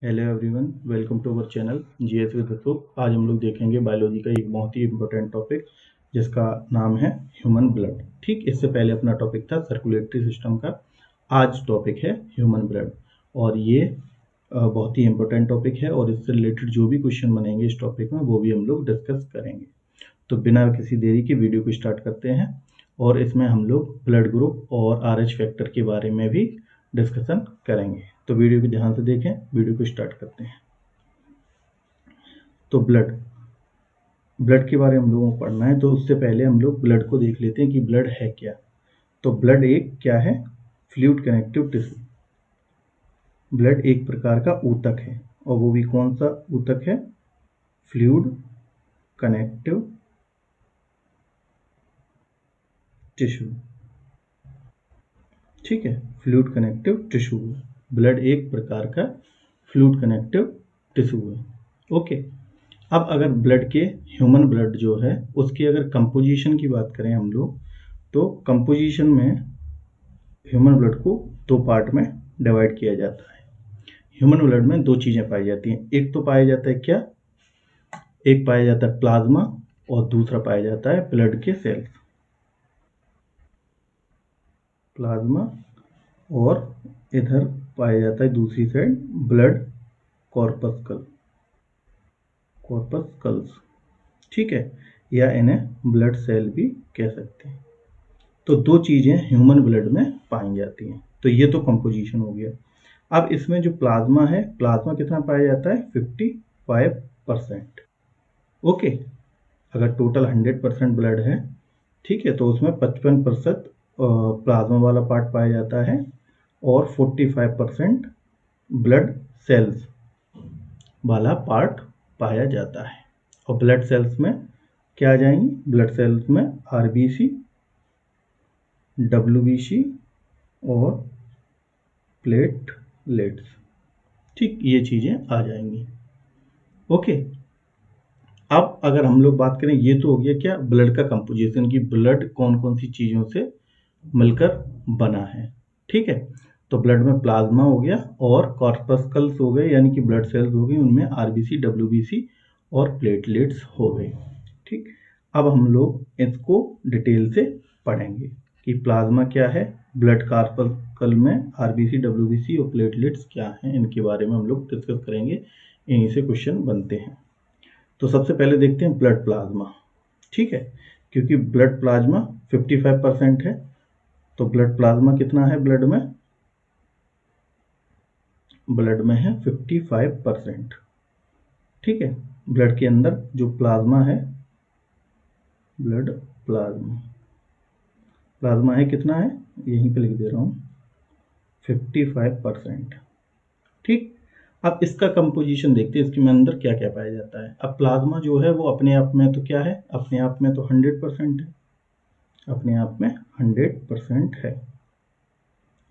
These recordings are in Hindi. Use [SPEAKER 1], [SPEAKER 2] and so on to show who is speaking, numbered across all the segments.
[SPEAKER 1] Hello everyone, welcome to our channel GS with Ashok. आज हम लोग देखेंगे बायोलॉजी का एक बहुत ही इम्पोर्टेंट टॉपिक जिसका नाम है ह्यूमन ब्लड। ठीक, इससे पहले अपना टॉपिक था सर्कुलेटरी सिस्टम का। आज टॉपिक है ह्यूमन ब्लड और ये बहुत ही इम्पोर्टेंट टॉपिक है और इससे रिलेटेड जो भी क्वेश्चन बनेंगे इस टॉपिक में वो भी हम लोग डिस्कस करेंगे। तो बिना किसी देरी के वीडियो को स्टार्ट करते हैं और इसमें हम लोग ब्लड ग्रुप और आरएच फैक्टर के बारे में भी डिस्कशन करेंगे। तो वीडियो को ध्यान से देखें, वीडियो को स्टार्ट करते हैं। तो ब्लड के बारे में हम लोगों को पढ़ना है, तो उससे पहले हम लोग ब्लड को देख लेते हैं कि ब्लड है क्या। तो ब्लड एक क्या है? Fluid connective tissue. ब्लड एक प्रकार का ऊतक है और वो भी कौन सा ऊतक है? Fluid connective tissue. ठीक है, फ्लूइड कनेक्टिव टिश्यू। ब्लड एक प्रकार का फ्लूइड कनेक्टिव टिश्यू है। ओके, अब अगर ब्लड के ह्यूमन ब्लड जो है उसकी अगर कंपोजिशन की बात करें हम लोग, तो कंपोजिशन में ह्यूमन ब्लड को दो पार्ट में डिवाइड किया जाता है। ह्यूमन ब्लड में दो चीज़ें पाई जाती हैं। एक तो पाया जाता है क्या? एक पाया जाता है प्लाज्मा और दूसरा पाया जाता है ब्लड के सेल्स। प्लाज्मा और इधर पाया जाता है दूसरी साइड ब्लड कॉर्पस्कल, कॉर्पस्कल्स। ठीक है, या इन्हें ब्लड सेल भी कह सकते हैं। तो दो चीज़ें ह्यूमन ब्लड में पाई जाती हैं। तो ये तो कंपोजिशन हो गया। अब इसमें जो प्लाज्मा है, प्लाज्मा कितना पाया जाता है? 55%। ओके, अगर टोटल 100% ब्लड है, ठीक है, तो उसमें 55% प्लाज्मा वाला पार्ट पाया जाता है और 45% ब्लड सेल्स वाला पार्ट पाया जाता है। और ब्लड सेल्स में क्या आ जाएंगी? ब्लड सेल्स में आरबीसी, डब्ल्यूबीसी और प्लेटलेट्स। ठीक, ये चीज़ें आ जाएंगी। ओके, अब अगर हम लोग बात करें, ये तो हो गया क्या? ब्लड का कंपोजिशन की ब्लड कौन कौन सी चीज़ों से मिलकर बना है। ठीक है, तो ब्लड में प्लाज्मा हो गया और कॉर्पस्कल्स हो गए यानी कि ब्लड सेल्स हो गई, उनमें आरबीसी, डब्ल्यूबीसी और प्लेटलेट्स हो गए। ठीक, अब हम लोग इसको डिटेल से पढ़ेंगे कि प्लाज्मा क्या है, ब्लड कॉर्पस्कल में आरबीसी, डब्ल्यूबीसी और प्लेटलेट्स क्या हैं, इनके बारे में हम लोग डिस्कस करेंगे। इन्हीं से क्वेश्चन बनते हैं। तो सबसे पहले देखते हैं ब्लड प्लाज्मा। ठीक है, क्योंकि ब्लड प्लाज्मा 55% है, तो ब्लड प्लाज्मा कितना है? ब्लड में है 55%। ठीक है, ब्लड के अंदर जो प्लाज्मा है, ब्लड प्लाज्मा प्लाज्मा है कितना है? यहीं पे लिख दे रहा हूँ, 55%। ठीक, अब इसका कंपोजिशन देखते हैं, इसके अंदर क्या क्या पाया जाता है। अब प्लाज्मा जो है वो अपने आप में तो क्या है? अपने आप में तो 100% है, अपने आप में 100% है।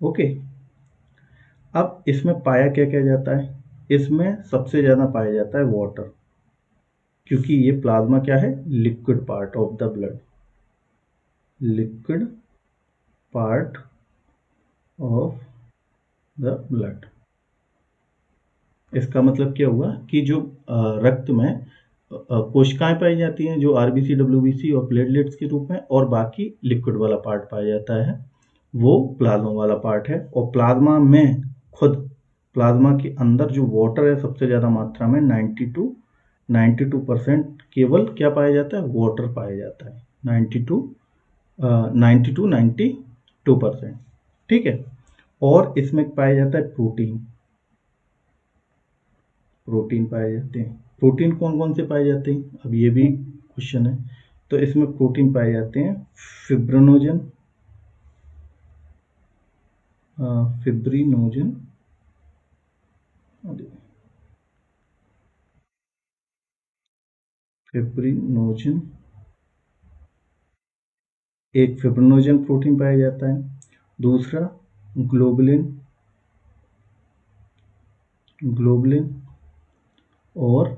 [SPEAKER 1] ओके, अब इसमें पाया क्या क्या जाता है? इसमें सबसे ज़्यादा पाया जाता है वाटर, क्योंकि ये प्लाज्मा क्या है? Liquid part of the blood, liquid part of the blood. इसका मतलब क्या हुआ कि जो रक्त में कोशिकाएं पाई जाती हैं जो आरबीसी, डब्ल्यूबीसी और प्लेटलेट्स के रूप में, और बाकी लिक्विड वाला पार्ट पाया जाता है वो प्लाज्मा वाला पार्ट है। और प्लाज्मा में खुद प्लाज्मा के अंदर जो वाटर है सबसे ज़्यादा मात्रा में 92% केवल क्या पाया जाता है? वाटर पाया जाता है। 92% ठीक है। और इसमें पाया जाता है प्रोटीन पाए जाते हैं। प्रोटीन कौन कौन से पाए जाते हैं, अब ये भी क्वेश्चन है। तो इसमें प्रोटीन पाए जाते हैं फिब्रिनोजन, फिब्रिनोजन फिब्रिनोजन एक फिब्रिनोजन प्रोटीन पाया जाता है। दूसरा ग्लोबुलिन, ग्लोबुलिन और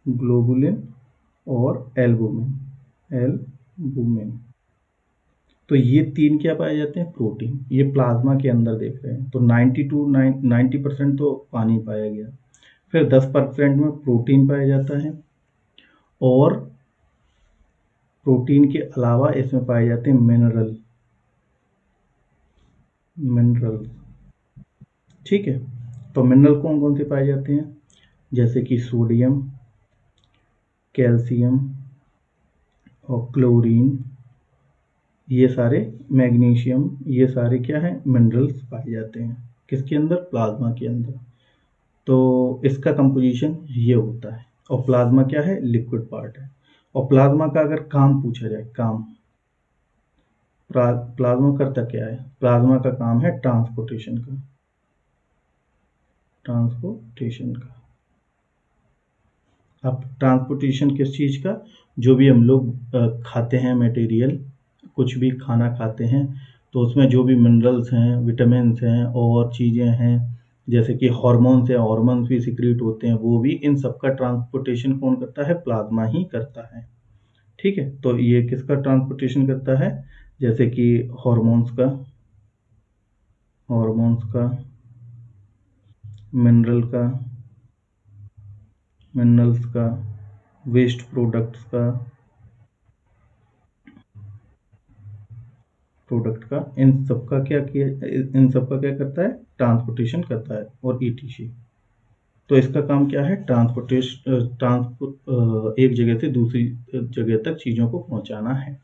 [SPEAKER 1] ग्लोबुलिन और एल्बुमिन, एल्बुमिन। तो ये 3 क्या पाए जाते हैं? प्रोटीन। ये प्लाज्मा के अंदर देख रहे हैं, तो 90% तो पानी पाया गया। फिर 10% में प्रोटीन पाया जाता है, और प्रोटीन के अलावा इसमें पाए जाते हैं मिनरल। ठीक है, तो मिनरल कौन कौन से पाए जाते हैं? जैसे कि सोडियम, कैल्शियम और क्लोरीन, ये सारे, मैग्नीशियम, ये सारे क्या है? मिनरल्स पाए जाते हैं। किसके अंदर? प्लाज्मा के अंदर। तो इसका कंपोजिशन ये होता है। और प्लाज्मा क्या है? लिक्विड पार्ट है। और प्लाज्मा का अगर काम पूछा जाए, काम, प्लाज्मा करता क्या है? प्लाज्मा का काम है ट्रांसपोर्टेशन का। अब ट्रांसपोर्टेशन किस चीज़ का? जो भी हम लोग खाते हैं मटेरियल, कुछ भी खाना खाते हैं, तो उसमें जो भी मिनरल्स हैं, विटामिन्स हैं और चीज़ें हैं, जैसे कि हॉर्मोन्स हैं, हॉर्मोन्स भी सिक्रीट होते हैं, वो भी, इन सब का ट्रांसपोर्टेशन कौन करता है? प्लाज्मा ही करता है। ठीक है, तो ये किसका ट्रांसपोर्टेशन करता है? जैसे कि हॉर्मोन्स का, मिनरल का, मिनरल्स का, वेस्ट प्रोडक्ट का, इन सब का क्या करता है? ट्रांसपोर्टेशन करता है, और ईटीसी। तो इसका काम क्या है? ट्रांसपोर्ट, एक जगह से दूसरी जगह तक चीज़ों को पहुंचाना है।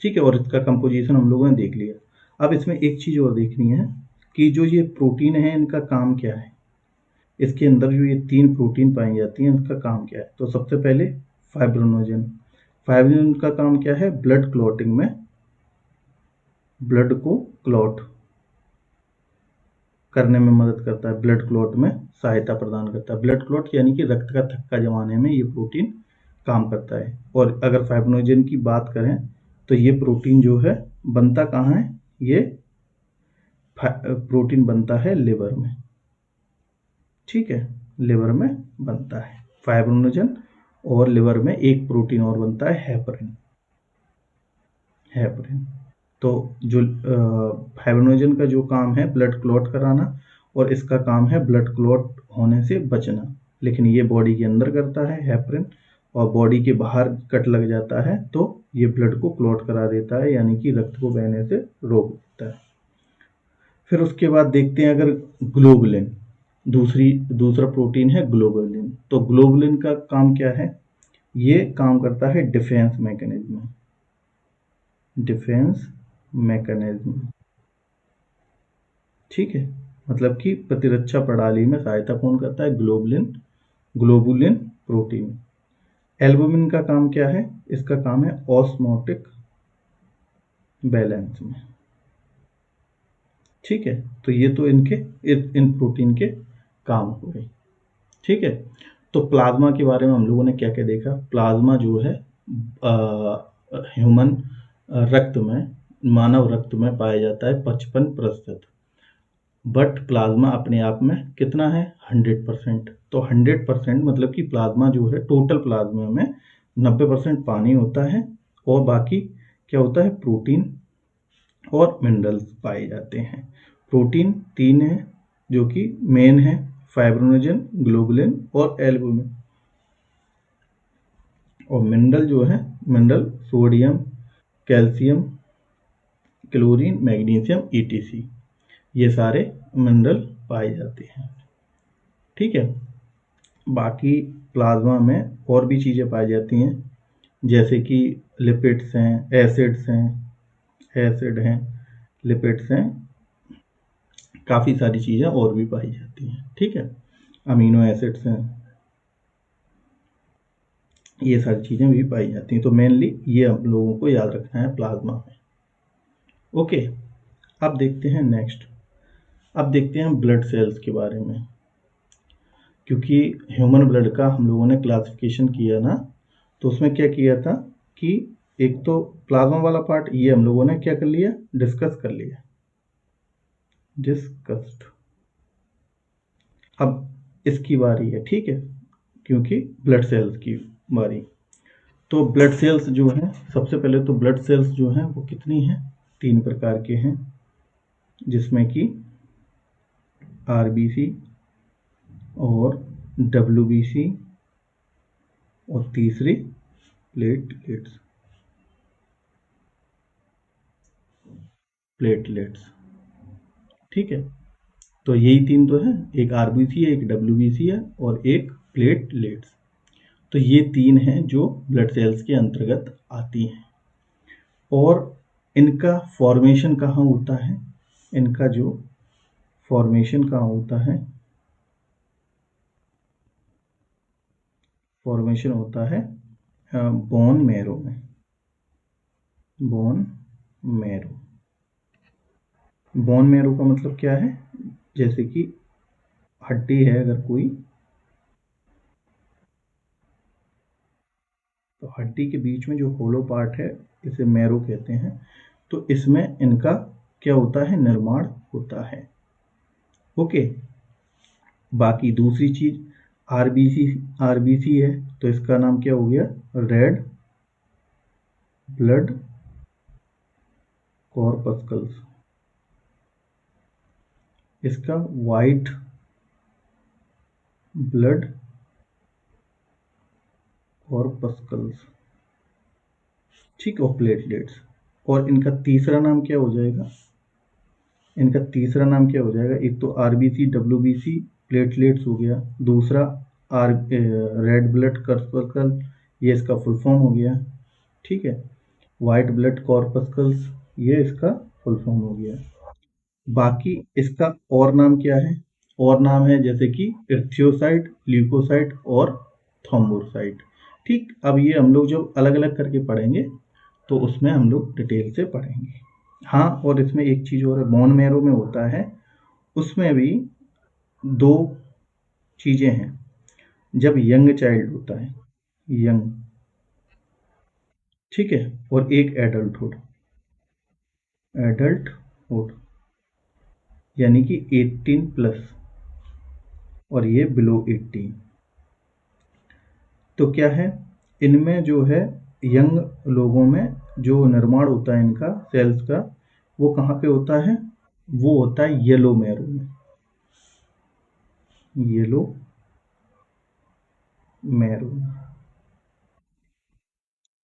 [SPEAKER 1] ठीक है, और इसका कंपोजिशन हम लोगों ने देख लिया। अब इसमें एक चीज़ और देखनी है कि जो ये प्रोटीन है, इनका काम क्या है? इसके अंदर जो ये 3 प्रोटीन पाई जाती हैं, इनका काम क्या है? तो सबसे पहले फाइब्रोनोजन। फाइब्रोनोजन का काम क्या है? ब्लड क्लॉटिंग में, ब्लड को क्लॉट करने में मदद करता है, ब्लड क्लॉट में सहायता प्रदान करता है। ब्लड क्लॉट यानी कि रक्त का थक्का जमाने में ये प्रोटीन काम करता है। और अगर फाइब्रोनोजन की बात करें, तो ये प्रोटीन जो है बनता कहाँ है? ये प्रोटीन बनता है लिवर में। ठीक है, लिवर में बनता है फाइब्रोनोजन, और लिवर में एक प्रोटीन और बनता है, हेपरिन। तो जो फाइब्रोनोजन का जो काम है ब्लड क्लॉट कराना, और इसका काम है ब्लड क्लॉट होने से बचना। लेकिन ये बॉडी के अंदर करता है हेपरिन, और बॉडी के बाहर कट लग जाता है तो ये ब्लड को क्लॉट करा देता है, यानी कि रक्त को बहने से रोक देता है। फिर उसके बाद देखते हैं अगर ग्लोबुलिन, दूसरा प्रोटीन है ग्लोबुलिन। तो ग्लोबुलिन का काम क्या है? ये काम करता है डिफेंस मैकेनिज्म। ठीक है, मतलब कि प्रतिरक्षा प्रणाली में सहायता कौन करता है? Globulin protein. एल्बुमिन का काम क्या है? इसका काम है ऑस्मोटिक बैलेंस में। ठीक है, तो ये तो इन प्रोटीन के काम हो गए। ठीक है, तो प्लाज्मा के बारे में हम लोगों ने क्या क्या देखा? प्लाज्मा जो है ह्यूमन रक्त में, मानव रक्त में पाया जाता है 55%। बट प्लाज्मा अपने आप में कितना है? 100%। तो 100% मतलब कि प्लाज्मा जो है, टोटल प्लाज्मा में 90% पानी होता है, और बाकी क्या होता है? प्रोटीन और मिनरल्स पाए जाते हैं। प्रोटीन 3 है जो कि मेन है, फाइब्रोनोजन, ग्लोबुलिन और एल्बुमिन। और मिनरल जो है, mineral sodium, calcium, chlorine, magnesium, etc, ये सारे मिनरल पाए जाते हैं। ठीक है, बाकी प्लाज्मा में और भी चीज़ें पाई जाती हैं, जैसे कि लिपिड्स हैं, एसिड हैं, लिपिड्स हैं, काफ़ी सारी चीज़ें और भी पाई जाती हैं। ठीक है, अमीनो एसिड्स हैं, ये सारी चीज़ें भी पाई जाती हैं। तो मेनली ये हम लोगों को याद रखना है प्लाज्मा में। ओके, अब देखते हैं नेक्स्ट। अब देखते हैं ब्लड सेल्स के बारे में, क्योंकि ह्यूमन ब्लड का हम लोगों ने क्लासिफिकेशन किया ना, तो उसमें क्या किया था कि एक तो प्लाज्मा वाला पार्ट ये हम लोगों ने क्या कर लिया? डिस्कस्ड। अब इसकी बारी है, ठीक है, क्योंकि ब्लड सेल्स की बारी। तो ब्लड सेल्स जो हैं, सबसे पहले तो ब्लड सेल्स जो हैं वो कितनी हैं? 3 प्रकार के हैं, जिसमें कि आरबीसी और डब्ल्यूबीसी और तीसरी प्लेटलेट्स। ठीक है, तो यही 3 तो है, एक आरबीसी है, एक डब्ल्यूबीसी है और एक प्लेटलेट्स। तो ये 3 हैं जो ब्लड सेल्स के अंतर्गत आती हैं। और इनका फॉर्मेशन कहाँ होता है? इनका जो फॉर्मेशन कहाँ होता है? फॉर्मेशन होता है बोन मैरो में। बोन मैरो, बोन मैरो का मतलब क्या है? जैसे कि हड्डी है अगर कोई, तो हड्डी के बीच में जो होलो पार्ट है इसे मैरो कहते हैं। तो इसमें इनका क्या होता है? निर्माण होता है। ओके, बाकी दूसरी चीज आरबीसी है, तो इसका नाम क्या हो गया? Red blood corpuscles. इसका वाइट ब्लड कॉर्पस्कल्स। ठीक, और प्लेटलेट्स। और इनका तीसरा नाम क्या हो जाएगा? इनका तीसरा नाम क्या हो जाएगा? एक तो आरबीसी डब्ल्यूबीसी प्लेटलेट्स हो गया, दूसरा रेड ब्लड कॉर्पस्कल, ये इसका फुल फॉर्म हो गया। ठीक है, वाइट ब्लड कॉर्पस्कल्स, ये इसका फुल फॉर्म हो गया। बाकी इसका और नाम क्या है? और नाम है जैसे कि इर्थियोसाइट, ल्यूकोसाइट और थ्रोम्बोसाइट। ठीक, अब ये हम लोग जब अलग अलग करके पढ़ेंगे तो उसमें हम लोग डिटेल से पढ़ेंगे। हाँ, और इसमें एक चीज़ और है, बोन मैरो में होता है, उसमें भी 2 चीज़ें हैं। जब यंग चाइल्ड होता है, यंग, ठीक है, और एक एडल्टहुड यानी कि 18 प्लस और ये बिलो 18। तो क्या है, इनमें जो है यंग लोगों में जो निर्माण होता है इनका सेल्स का, वो कहाँ पे होता है? वो होता है येलो मैरो में। Yellow marrow.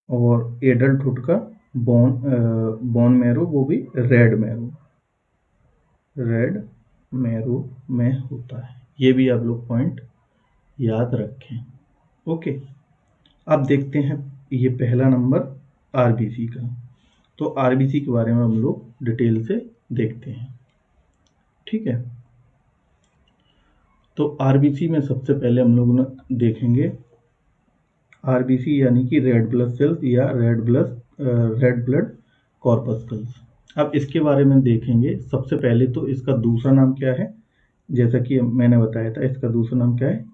[SPEAKER 1] और एडल्टहुड का बोन मैरो, वो भी रेड मैरो में होता है। ये भी आप लोग पॉइंट याद रखें। ओके, अब देखते हैं ये पहला नंबर आरबीसी का। तो आरबीसी के बारे में हम लोग डिटेल से देखते हैं। ठीक है, तो आरबीसी में सबसे पहले हम लोग देखेंगे आरबीसी यानी कि रेड ब्लड सेल्स या रेड ब्लड कॉर्पस्कल्स। अब इसके बारे में देखेंगे। सबसे पहले तो इसका दूसरा नाम क्या है? जैसा कि मैंने बताया था, इसका दूसरा नाम क्या है?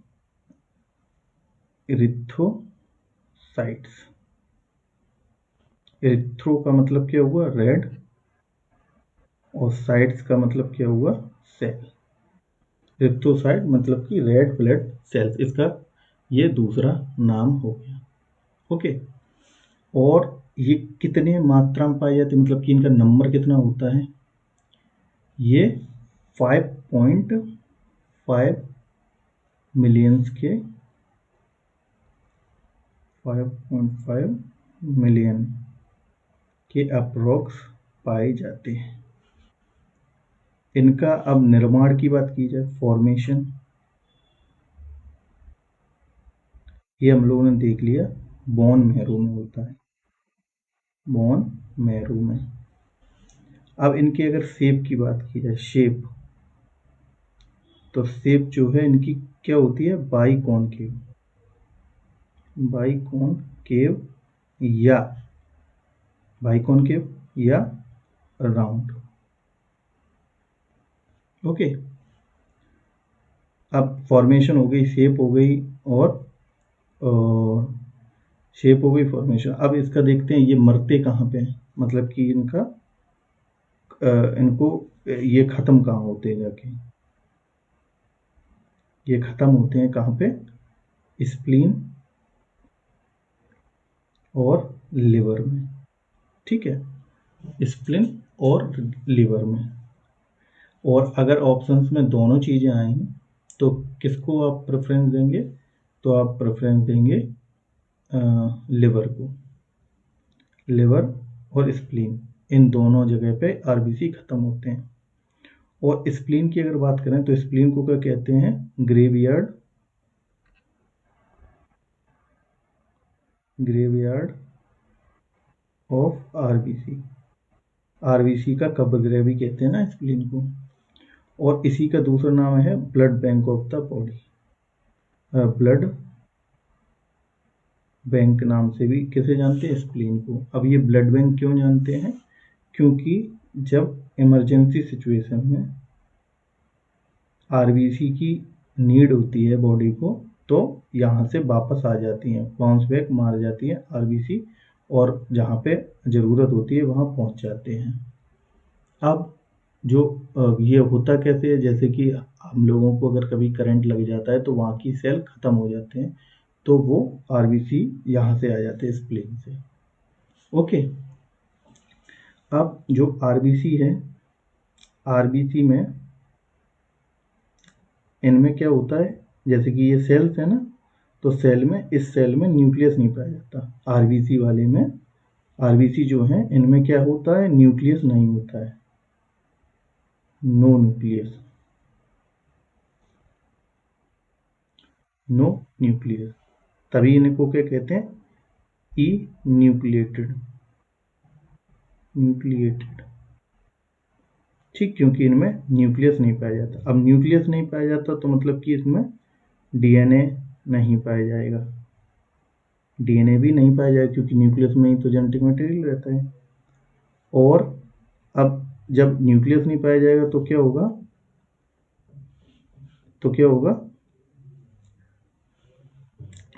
[SPEAKER 1] इरिथ्रोसाइट्स। इरिथ्रो का मतलब क्या हुआ? रेड, और साइट्स का मतलब क्या हुआ? सेल। इरिथ्रोसाइट मतलब कि रेड ब्लड सेल्स, इसका ये दूसरा नाम हो गया। ओके, और ये कितने मात्रा में पाए जाते हैं, मतलब कि इनका नंबर कितना होता है? ये 5.5 मिलियंस के 5.5 मिलियन के अप्रोक्स पाए जाते हैं। इनका अब निर्माण की बात की जाए, फॉर्मेशन, ये हम लोगों ने देख लिया, बोन मैरो में होता है, बोन मैरो में। अब इनके अगर शेप की बात की जाए, शेप, तो शेप जो है इनकी क्या होती है? बाइकॉनकेव या बाइकॉनकेव या राउंड। ओके, अब फॉर्मेशन हो गई, शेप हो गई, और शेप हो गई, फॉर्मेशन। अब इसका देखते हैं ये मरते कहाँ पे हैं, मतलब कि इनको ये ख़त्म कहाँ होते हैं जाके? ये ख़त्म होते हैं कहाँ पे? स्प्लीन और लिवर में। ठीक है, स्प्लीन और लीवर में। और अगर ऑप्शंस में दोनों चीज़ें आई तो किसको आप प्रेफरेंस देंगे? तो आप प्रेफरेंस देंगे लिवर को। लिवर और स्प्लीन, इन दोनों जगह पे आरबीसी खत्म होते हैं। और स्प्लीन की अगर बात करें तो स्प्लीन को क्या कहते हैं? Graveyard of RBC. आरबीसी का कब्रगृह भी कहते हैं ना स्प्लीन को। और इसी का दूसरा नाम है blood bank of the body. Blood bank नाम से भी किसे जानते हैं? स्प्लीन को। अब ये ब्लड बैंक क्यों जानते हैं? क्योंकि जब इमरजेंसी सिचुएशन में आरबीसी की नीड होती है बॉडी को, तो यहाँ से वापस आ जाती हैं, बाउंस बैक मार जाती है आरबीसी, और जहाँ पे ज़रूरत होती है वहाँ पहुँच जाते हैं। अब जो ये होता कैसे है, जैसे कि हम लोगों को अगर कभी करंट लग जाता है तो वहाँ की सेल ख़त्म हो जाते हैं, तो वो आरबीसी यहाँ से आ जाते हैं स्प्लीन से। ओके। अब जो आरबीसी है, आरबीसी में इनमें क्या होता है, जैसे कि ये सेल्स है ना, तो सेल में, इस सेल में न्यूक्लियस नहीं पाया जाता। आरबीसी वाले में, आरबीसी जो है इनमें क्या होता है? न्यूक्लियस नहीं होता है, नो न्यूक्लियस, नो न्यूक्लियस। तभी इनको क्या कहते हैं? ई न्यूक्लिएटेड, न्यूक्लिएटेड। ठीक, क्योंकि इनमें न्यूक्लियस नहीं पाया जाता। अब न्यूक्लियस नहीं पाया जाता तो मतलब कि इसमें डीएनए नहीं पाया जाएगा। डीएनए भी नहीं पाया जाएगा क्योंकि न्यूक्लियस में ही तो जेनेटिक मटेरियल रहता है। और अब जब न्यूक्लियस नहीं पाया जाएगा तो क्या होगा?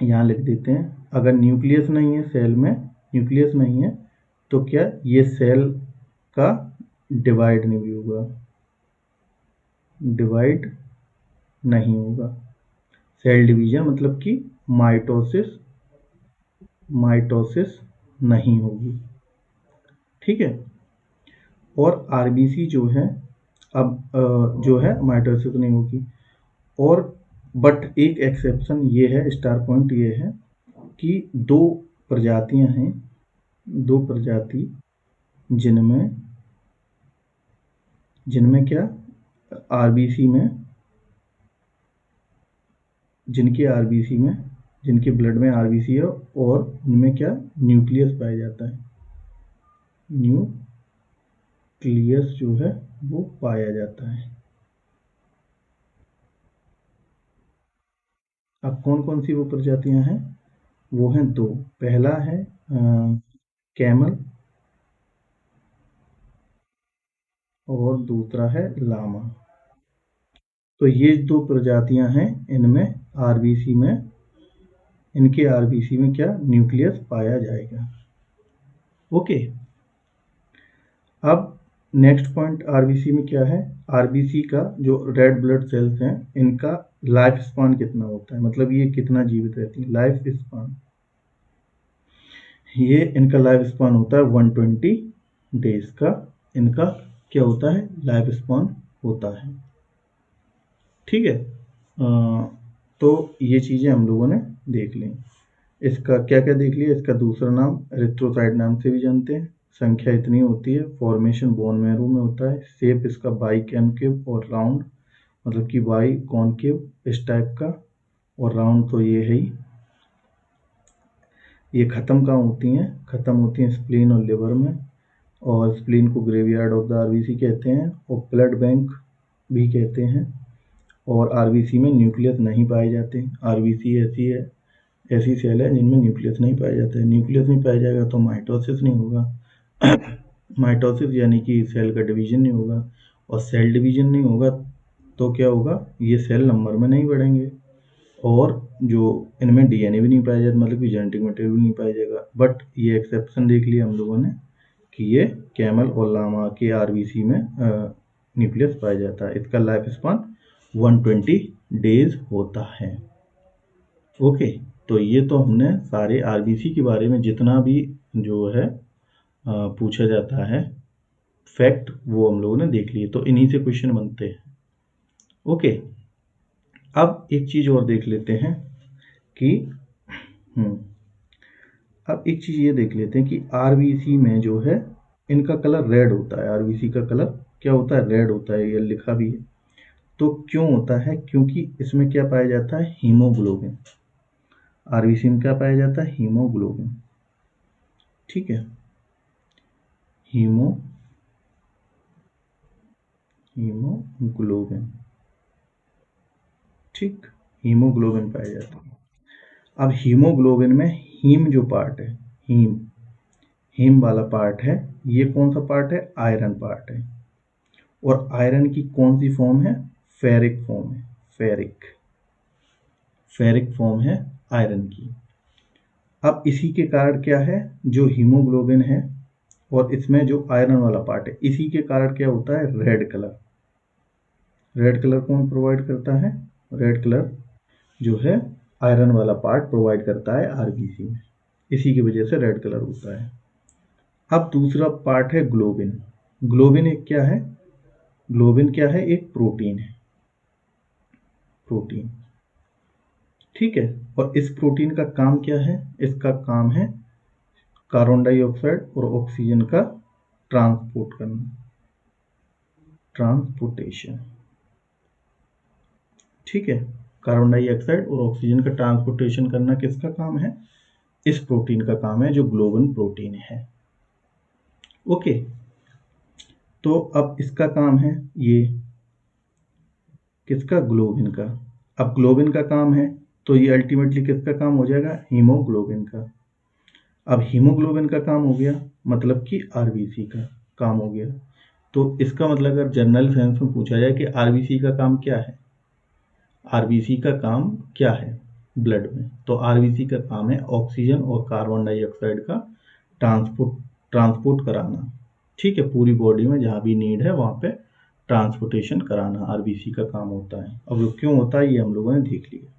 [SPEAKER 1] यहाँ लिख देते हैं, अगर न्यूक्लियस नहीं है सेल में, न्यूक्लियस नहीं है तो क्या ये सेल का डिवाइड नहीं होगा, डिवाइड नहीं होगा। सेल डिवीजन मतलब कि माइटोसिस नहीं होगी। ठीक है। और आरबीसी जो है, अब जो है माइटोसिस नहीं होगी। और बट एक एक्सेप्शन ये है, स्टार पॉइंट ये है कि दो प्रजातियां हैं, दो प्रजाति जिनमें क्या आरबीसी में, जिनके ब्लड में आरबीसी है और उनमें क्या न्यूक्लियस पाया जाता है, न्यूक्लियस जो है वो पाया जाता है। अब कौन कौन सी वो प्रजातियां हैं? वो हैं दो। पहला है कैमल और दूसरा है लामा। तो ये दो प्रजातियां हैं, इनमें आरबीसी में, इनके आरबीसी में क्या न्यूक्लियस पाया जाएगा। ओके। अब नेक्स्ट पॉइंट आरबीसी में क्या है? आरबीसी का जो रेड ब्लड सेल्स हैं, इनका लाइफ स्पान कितना होता है, मतलब ये कितना जीवित रहती है, लाइफ स्पान। ये इनका लाइफ स्पान होता है 120 डेज का, इनका क्या होता है? लाइफ स्पान होता है। ठीक है। तो ये चीज़ें हम लोगों ने देख ली। इसका क्या क्या देख लिया? इसका दूसरा नाम एरिथ्रोसाइट नाम से भी जानते हैं। संख्या इतनी होती है। फॉर्मेशन बोन मैरो में होता है। शेप इसका बाई कॉनकेव और राउंड, मतलब कि बाई कॉनकेव इस टाइप का, और राउंड तो ये है ही। ये ख़त्म कहाँ होती हैं? ख़त्म होती हैं स्प्लीन और लिवर में। और स्प्लीन को ग्रेवयार्ड ऑफ द आरबीसी कहते हैं और ब्लड बैंक भी कहते हैं। और आरबीसी में न्यूक्लियस नहीं पाए जाते। आरबीसी ऐसी सेल है जिनमें न्यूक्लियस नहीं पाया जाता है। न्यूक्लियस नहीं पाया जाएगा तो माइटोसिस नहीं होगा। माइटोसिस यानी कि सेल का डिवीजन नहीं होगा, और सेल डिवीजन नहीं होगा तो क्या होगा? ये सेल नंबर में नहीं बढ़ेंगे, और जो इनमें डीएनए भी नहीं पाया जाता, मतलब कि जेनेटिक मटेरियल भी नहीं पाया जाएगा। बट ये एक्सेप्शन देख लिया हम लोगों ने कि ये कैमल और लामा के आरबीसी में न्यूक्लियस पाया जाता है। इसका लाइफ स्पान 120 डेज होता है। ओके। तो ये तो हमने सारे आरबीसी के बारे में जितना भी जो है पूछा जाता है फैक्ट वो हम लोगों ने देख लिए, तो इन्हीं से क्वेश्चन बनते हैं। ओके, अब एक चीज और देख लेते हैं कि अब एक चीज ये देख लेते हैं कि आरबीसी में जो है इनका कलर रेड होता है। आरबीसी का कलर क्या होता है? रेड होता है, ये लिखा भी है। तो क्यों होता है? क्योंकि इसमें क्या पाया जाता है? हीमोग्लोबिन। आरबीसी में क्या पाया जाता है? हीमोग्लोबिन। ठीक है, हीमोग्लोबिन। ठीक, हीमोग्लोबिन पाया जाता है। अब हीमोग्लोबिन में हीम जो पार्ट है, हीम वाला पार्ट है, ये कौन सा पार्ट है? आयरन पार्ट है। और आयरन की कौन सी फॉर्म है? फेरिक फॉर्म है। फेरिक फॉर्म है आयरन की। अब इसी के कारण क्या है, जो हीमोग्लोबिन है और इसमें जो आयरन वाला पार्ट है, इसी के कारण क्या होता है? Red colour. रेड कलर कौन प्रोवाइड करता है? रेड कलर जो है आयरन वाला पार्ट प्रोवाइड करता है आरबीसी में, इसी की वजह से रेड कलर होता है। अब दूसरा पार्ट है ग्लोबिन। ग्लोबिन एक क्या है? ग्लोबिन क्या है? एक प्रोटीन है, प्रोटीन। ठीक है, और इस प्रोटीन का काम क्या है? इसका काम है कार्बन डाइऑक्साइड और ऑक्सीजन का ट्रांसपोर्ट करना, ट्रांसपोर्टेशन। ठीक है, कार्बन डाइऑक्साइड और ऑक्सीजन का ट्रांसपोर्टेशन करना किसका काम है? इस प्रोटीन का काम है, जो ग्लोबिन प्रोटीन है। ओके, तो अब इसका काम है ये किसका? ग्लोबिन का। अब ग्लोबिन का काम है तो ये अल्टीमेटली किसका काम हो जाएगा? हीमोग्लोबिन का। अब हीमोग्लोबिन का काम हो गया, मतलब कि आरबीसी का काम हो गया। तो इसका मतलब अगर जनरल सेंस में पूछा जाए कि आरबीसी का काम क्या है, आरबीसी का काम क्या है ब्लड में, तो आरबीसी का काम है ऑक्सीजन और कार्बन डाइऑक्साइड का ट्रांसपोर्ट कराना। ठीक है, पूरी बॉडी में जहाँ भी नीड है वहाँ पे ट्रांसपोर्टेशन कराना आरबीसी का काम होता है। अब वो क्यों होता है ये हम लोगों ने देख लिया।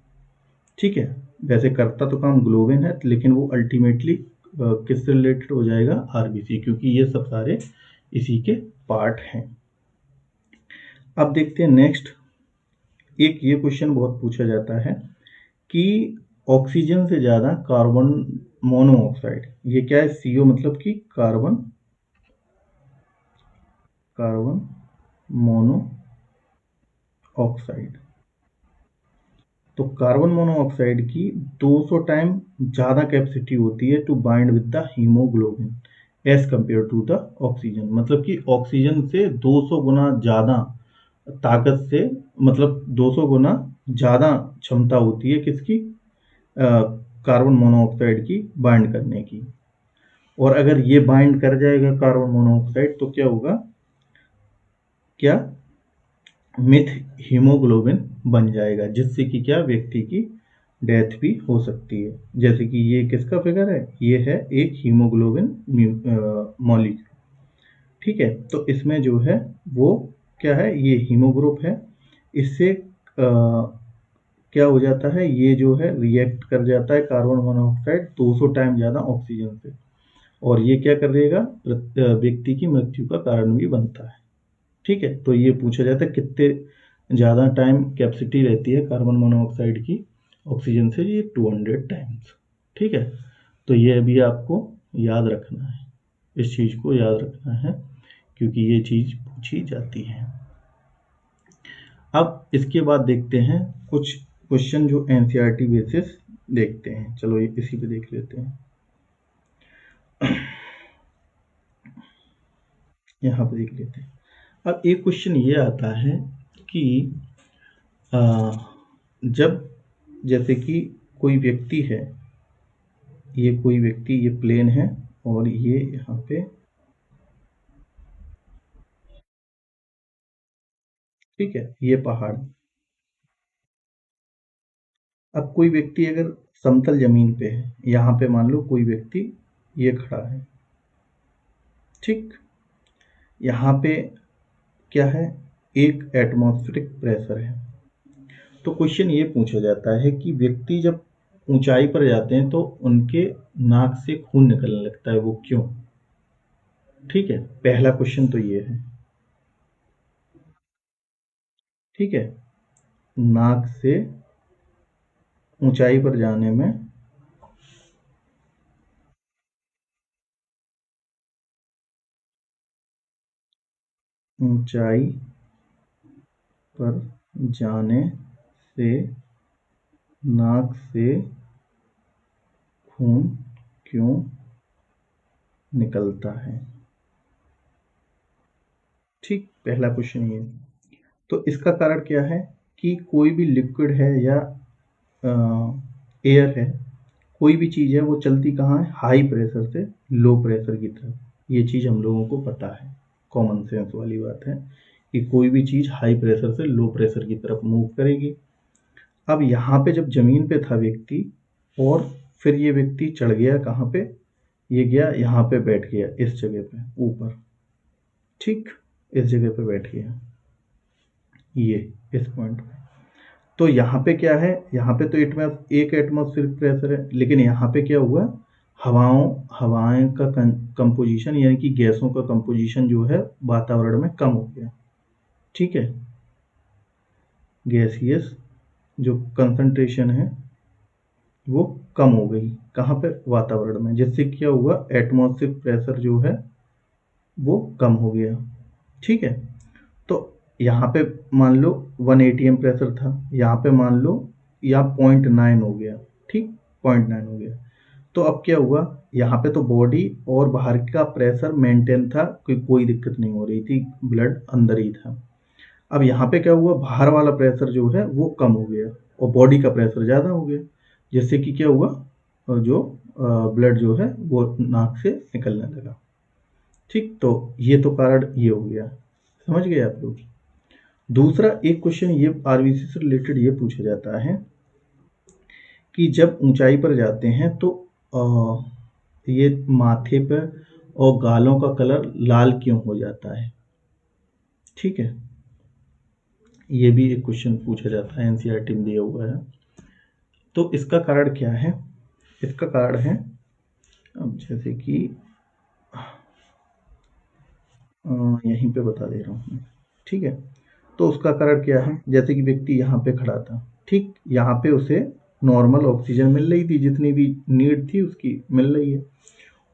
[SPEAKER 1] ठीक है, वैसे करता तो काम ग्लोबिन है, लेकिन वो अल्टीमेटली किससे रिलेटेड हो जाएगा? आरबीसी, क्योंकि ये सब सारे इसी के पार्ट हैं। अब देखते हैं नेक्स्ट। एक ये क्वेश्चन बहुत पूछा जाता है कि ऑक्सीजन से ज़्यादा कार्बन मोनोऑक्साइड, ये क्या है? सीओ मतलब कि कार्बन मोनो ऑक्साइड। तो कार्बन मोनोऑक्साइड की 200 टाइम ज़्यादा कैपेसिटी होती है to bind with the haemoglobin as compare to the oxygen. मतलब कि ऑक्सीजन से 200 गुना ज़्यादा ताकत से, मतलब 200 गुना ज़्यादा क्षमता होती है किसकी? कार्बन मोनोऑक्साइड की बाइंड करने की। और अगर ये बाइंड कर जाएगा कार्बन मोनोऑक्साइड तो क्या होगा? क्या? मिथ हीमोग्लोबिन बन जाएगा, जिससे कि क्या? व्यक्ति की डेथ भी हो सकती है। जैसे कि ये किसका फिगर है? ये है एक हीमोग्लोबिन मॉलिक्यूल। ठीक है, तो इसमें जो है वो क्या है? ये हीमोग्रुप है। इससे क्या हो जाता है? ये जो है रिएक्ट कर जाता है कार्बन मोनोऑक्साइड 200 टाइम ज़्यादा ऑक्सीजन से, और ये क्या कर देगा? व्यक्ति की मृत्यु का कारण भी बनता है। ठीक है, तो ये पूछा जाता है कितने ज़्यादा टाइम कैपेसिटी रहती है कार्बन मोनोऑक्साइड की ऑक्सीजन से? ये 200 टाइम्स। ठीक है, तो ये अभी आपको याद रखना है, इस चीज़ को याद रखना है, क्योंकि ये चीज़ पूछी जाती है। अब इसके बाद देखते हैं कुछ क्वेश्चन जो एनसीईआरटी बेसिस देखते हैं। चलो ये इसी पे देख लेते हैं। यहाँ पे देख लेते हैं। अब एक क्वेश्चन ये आता है कि जब जैसे कि कोई व्यक्ति है, ये कोई व्यक्ति, ये प्लेन है और ये यहाँ पे, ठीक है, ये पहाड़। अब कोई व्यक्ति अगर समतल जमीन पे है, यहाँ पे मान लो कोई व्यक्ति ये खड़ा है। ठीक, यहाँ पे क्या है? एक एटमॉस्फेरिक प्रेशर है। तो क्वेश्चन ये पूछा जाता है कि व्यक्ति जब ऊंचाई पर जाते हैं तो उनके नाक से खून निकलने लगता है, वो क्यों? ठीक है, पहला क्वेश्चन तो ये है। ठीक है, नाक से ऊंचाई पर जाने में ऊंचाई पर जाने से नाक से खून क्यों निकलता है? ठीक, पहला क्वेश्चन ये। तो इसका कारण क्या है कि कोई भी लिक्विड है या एयर है, कोई भी चीज़ है, वो चलती कहाँ है? हाई प्रेशर से लो प्रेशर की तरफ। ये चीज़ हम लोगों को पता है, कॉमन सेंस वाली बात है कि कोई भी चीज़ हाई प्रेशर से लो प्रेशर की तरफ मूव करेगी। अब यहाँ पे जब ज़मीन पे था व्यक्ति और फिर ये व्यक्ति चढ़ गया कहाँ पे? ये गया यहाँ पे बैठ गया, इस जगह पे ऊपर। ठीक, इस जगह पे बैठ गया, ये इस पॉइंट पे। तो यहाँ पे क्या है? यहाँ पे तो एक एटमॉस्फेरिक प्रेशर है, लेकिन यहाँ पे क्या हुआ? हवाएं का कंपोजिशन यानी कि गैसों का कंपोजिशन जो है वातावरण में कम हो गया। ठीक है, गैसियस जो कंसंट्रेशन है वो कम हो गई कहाँ पे? वातावरण में, जिससे क्या हुआ? एटमॉस्फेरिक प्रेशर जो है वो कम हो गया। ठीक है, तो यहाँ पे मान लो 1 एटीएम प्रेशर था, यहाँ पे मान लो या 0.9 हो गया। ठीक, 0.9 हो गया। तो अब क्या हुआ? यहाँ पे तो बॉडी और बाहर का प्रेशर मेंटेन था, कोई दिक्कत नहीं हो रही थी, ब्लड अंदर ही था। अब यहाँ पे क्या हुआ? बाहर वाला प्रेशर जो है वो कम हो गया और बॉडी का प्रेशर ज़्यादा हो गया, जिससे कि क्या हुआ? जो ब्लड जो है वो नाक से निकलने लगा। ठीक, तो ये तो कारण ये हो गया, समझ गए आप लोग? दूसरा एक क्वेश्चन ये आरबीसी से रिलेटेड ये पूछा जाता है कि जब ऊंचाई पर जाते हैं तो ये माथे पर और गालों का कलर लाल क्यों हो जाता है? ठीक है, ये भी एक क्वेश्चन पूछा जाता है, एनसीईआरटी में दिया हुआ है। तो इसका कारण क्या है? इसका कारण है, अब जैसे कि यहीं पे बता दे रहा हूँ। ठीक है, तो उसका कारण क्या है? जैसे कि व्यक्ति यहाँ पे खड़ा था, ठीक, यहाँ पे उसे नॉर्मल ऑक्सीजन मिल रही थी, जितनी भी नीड थी उसकी मिल रही है।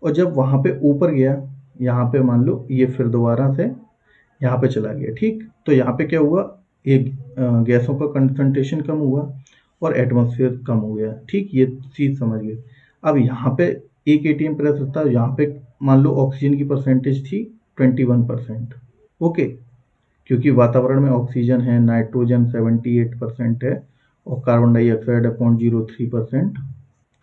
[SPEAKER 1] और जब वहाँ पे ऊपर गया, यहाँ पे मान लो ये फिर दोबारा से यहाँ पे चला गया। ठीक, तो यहाँ पे क्या हुआ? एक गैसों का कंसंट्रेशन कम हुआ और एटमॉस्फेयर कम हो गया। ठीक, ये चीज़ समझ गए। अब यहाँ पे एक एटीएम प्रेशर था, यहाँ पे मान लो ऑक्सीजन की परसेंटेज थी 21%। ओके, क्योंकि वातावरण में ऑक्सीजन है, नाइट्रोजन 78% है और कार्बन डाइऑक्साइड है 0.03%।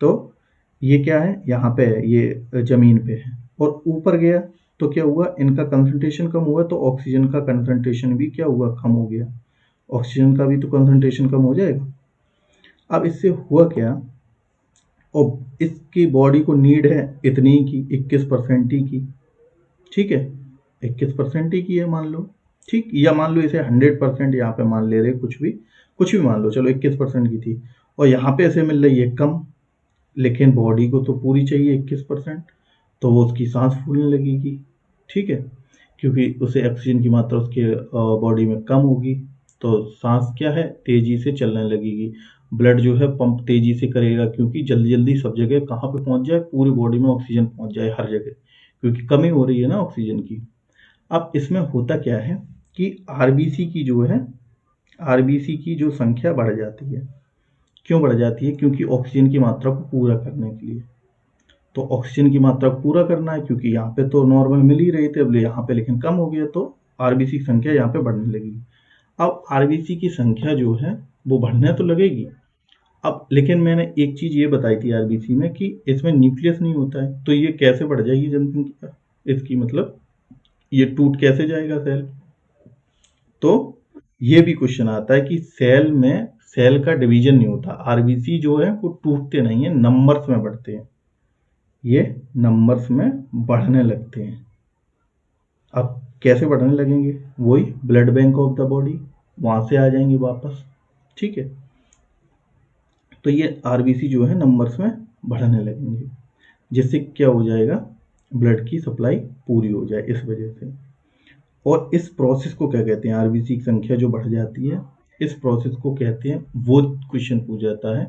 [SPEAKER 1] तो ये क्या है? यहाँ पे है, ये जमीन पे है और ऊपर गया तो क्या हुआ? इनका कंसंट्रेशन कम हुआ, तो ऑक्सीजन का कंसंट्रेशन भी क्या हुआ? कम हो गया। ऑक्सीजन का भी तो कंसंट्रेशन कम हो जाएगा। अब इससे हुआ क्या? और इसकी बॉडी को नीड है इतनी की 21% ही की। ठीक है, 21% ही की है मान लो। ठीक, या मान लो इसे 100% यहाँ पे मान ले रहे, कुछ भी मान लो, चलो 21% की थी और यहाँ पे ऐसे मिल रही है कम, लेकिन बॉडी को तो पूरी चाहिए 21%, तो वो उसकी सांस फूलने लगेगी। ठीक है, क्योंकि उसे ऑक्सीजन की मात्रा उसके बॉडी में कम होगी, तो सांस क्या है? तेजी से चलने लगेगी। ब्लड जो है पंप तेजी से करेगा, क्योंकि जल्दी जल्दी सब जगह कहाँ पे पहुंच जाए? पूरी बॉडी में ऑक्सीजन पहुंच जाए हर जगह, क्योंकि कमी हो रही है ना ऑक्सीजन की। अब इसमें होता क्या है कि आरबीसी की जो है, आरबीसी की जो संख्या बढ़ जाती है। क्यों बढ़ जाती है? क्योंकि ऑक्सीजन की मात्रा को पूरा करने के लिए। तो ऑक्सीजन की मात्रा को पूरा करना है, क्योंकि यहाँ पे तो नॉर्मल मिल ही रही थी, अब यहाँ पे लेकिन कम हो गया, तो आरबीसी की संख्या यहाँ पे बढ़ने लगी। अब आरबीसी की संख्या जो है वो बढ़ने तो लगेगी। अब लेकिन मैंने एक चीज ये बताई थी आरबीसी में कि इसमें न्यूक्लियस नहीं होता है, तो ये कैसे बढ़ जाएगी जनसंख्या? इसकी मतलब ये टूट कैसे जाएगा सेल? तो ये भी क्वेश्चन आता है कि सेल में सेल का डिवीजन नहीं होता। आरबीसी जो है वो टूटते नहीं है, नंबर्स में बढ़ते हैं, ये नंबर्स में बढ़ने लगते हैं। अब कैसे बढ़ने लगेंगे? वही blood bank of the body, वहां से आ जाएंगे वापस। ठीक है, तो ये आरबीसी जो है नंबर्स में बढ़ने लगेंगे, जिससे क्या हो जाएगा? ब्लड की सप्लाई पूरी हो जाए इस वजह से। और इस प्रोसेस को क्या कहते हैं, आरबीसी की संख्या जो बढ़ जाती है इस प्रोसेस को कहते हैं, वो क्वेश्चन पूछ जाता है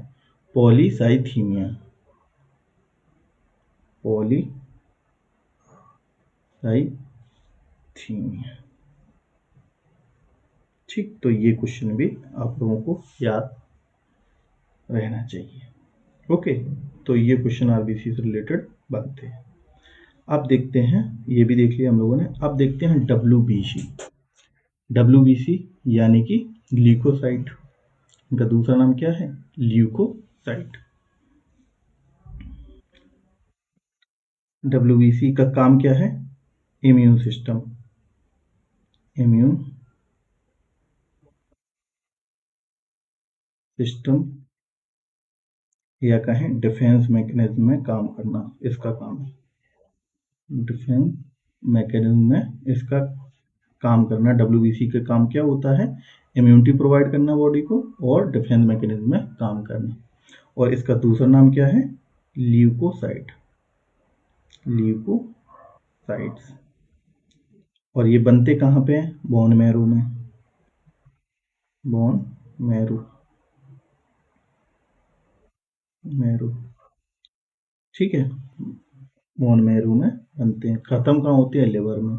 [SPEAKER 1] पॉलीसाइथीमिया। पॉलीसाइथीमिया, ठीक। तो ये क्वेश्चन भी आप लोगों को याद रहना चाहिए। ओके, तो ये क्वेश्चन आरबीसी से रिलेटेड बनते हैं। अब देखते हैं, ये भी देख लिया हम लोगों ने। अब देखते हैं डब्ल्यूबीसी। डब्ल्यूबीसी यानी कि ल्यूकोसाइट, इनका दूसरा नाम क्या है, ल्यूकोसाइट। डब्ल्यूबीसी का काम क्या है, इम्यून सिस्टम, इम्यून सिस्टम या कहें डिफेंस मैकेनिज्म में काम करना, इसका काम है। डिफेंस मैकेनिज्म में इसका काम करना। डब्ल्यूबीसी का काम क्या होता है, इम्यूनिटी प्रोवाइड करना बॉडी को और डिफेंस मैकेनिज्म में काम करना। और इसका दूसरा नाम क्या है, ल्यूकोसाइट, ल्यूकोसाइट्स। और ये बनते कहाँ पे हैं, बोन मैरो में, बोन मैरो, मैरो, ठीक है। बोन मैरो में बनते हैं, खत्म कहाँ होते हैं, लिवर में,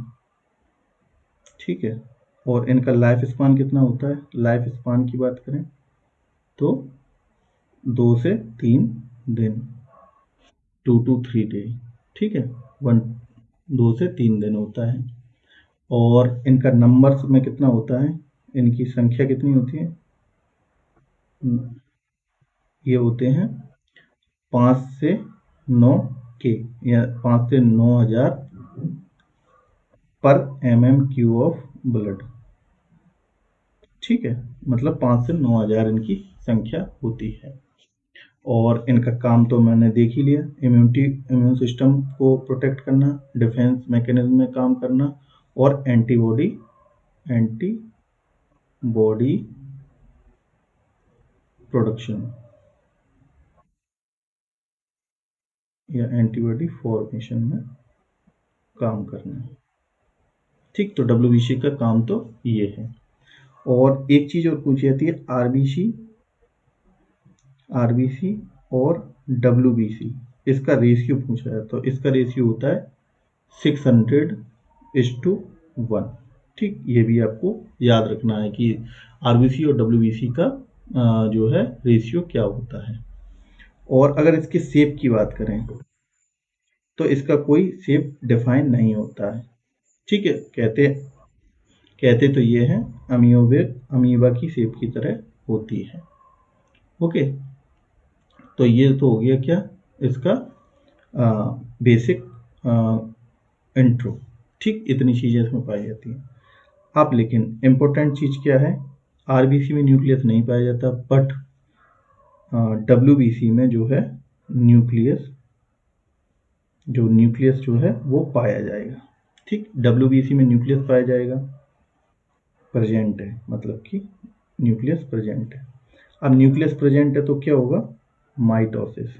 [SPEAKER 1] ठीक है। और इनका लाइफ स्पान कितना होता है, लाइफ स्पान की बात करें तो 2 से 3 दिन, 2 to 3 डे, ठीक है। वन 2 से 3 दिन होता है। और इनका नंबर्स में कितना होता है, इनकी संख्या कितनी होती है, ये होते हैं 5 से 9 के, या 5 से 9 हजार पर MMQ ऑफ ब्लड, ठीक है। मतलब 5 से 9 हजार इनकी संख्या होती है। और इनका काम तो मैंने देख ही लिया, इम्यून सिस्टम को प्रोटेक्ट करना, डिफेंस मैकेनिज्म में काम करना और एंटीबॉडी प्रोडक्शन या एंटीबॉडी फॉर्मेशन में काम करना, ठीक। तो डब्ल्यूबीसी का काम तो ये है। और एक चीज और पूछी जाती है, आरबीसी और डब्ल्यूबीसी, इसका रेशियो पूछा है। तो इसका रेशियो होता है 600:1, ठीक। ये भी आपको याद रखना है कि आरबीसी और डब्ल्यूबीसी का जो है रेशियो क्या होता है। और अगर इसके शेप की बात करें तो इसका कोई शेप डिफाइन नहीं होता है, ठीक है। कहते तो ये है अमीबा की शेप की तरह होती है। ओके, तो ये तो हो गया क्या, इसका बेसिक इंट्रो, ठीक। इतनी चीज़ें इसमें पाई जाती हैं। अब लेकिन इम्पोर्टेंट चीज़ क्या है, आरबीसी में न्यूक्लियस नहीं पाया जाता, बट डब्ल्यूबीसी में जो है न्यूक्लियस जो है वो पाया जाएगा, ठीक। डब्ल्यूबीसी में न्यूक्लियस पाया जाएगा, प्रेजेंट है, मतलब कि न्यूक्लियस प्रेजेंट है। अब न्यूक्लियस प्रेजेंट है तो क्या होगा, माइटोसिस,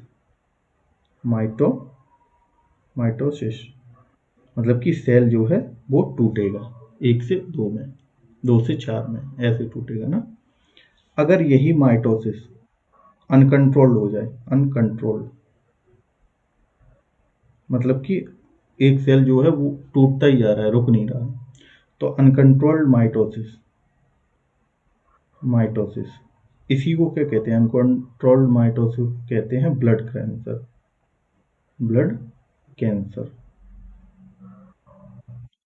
[SPEAKER 1] माइटोसिस, मतलब कि सेल जो है वो टूटेगा 1 से 2 में, 2 से 4 में, ऐसे टूटेगा ना। अगर यही माइटोसिस अनकंट्रोल्ड हो जाए, अनकंट्रोल्ड मतलब कि एक सेल जो है वो टूटता ही जा रहा है, रुक नहीं रहा है, तो अनकंट्रोल्ड माइटोसिस, माइटोसिस इसी को क्या कहते हैं, अनकंट्रोल्ड माइटोसिस कहते हैं ब्लड कैंसर, ब्लड कैंसर,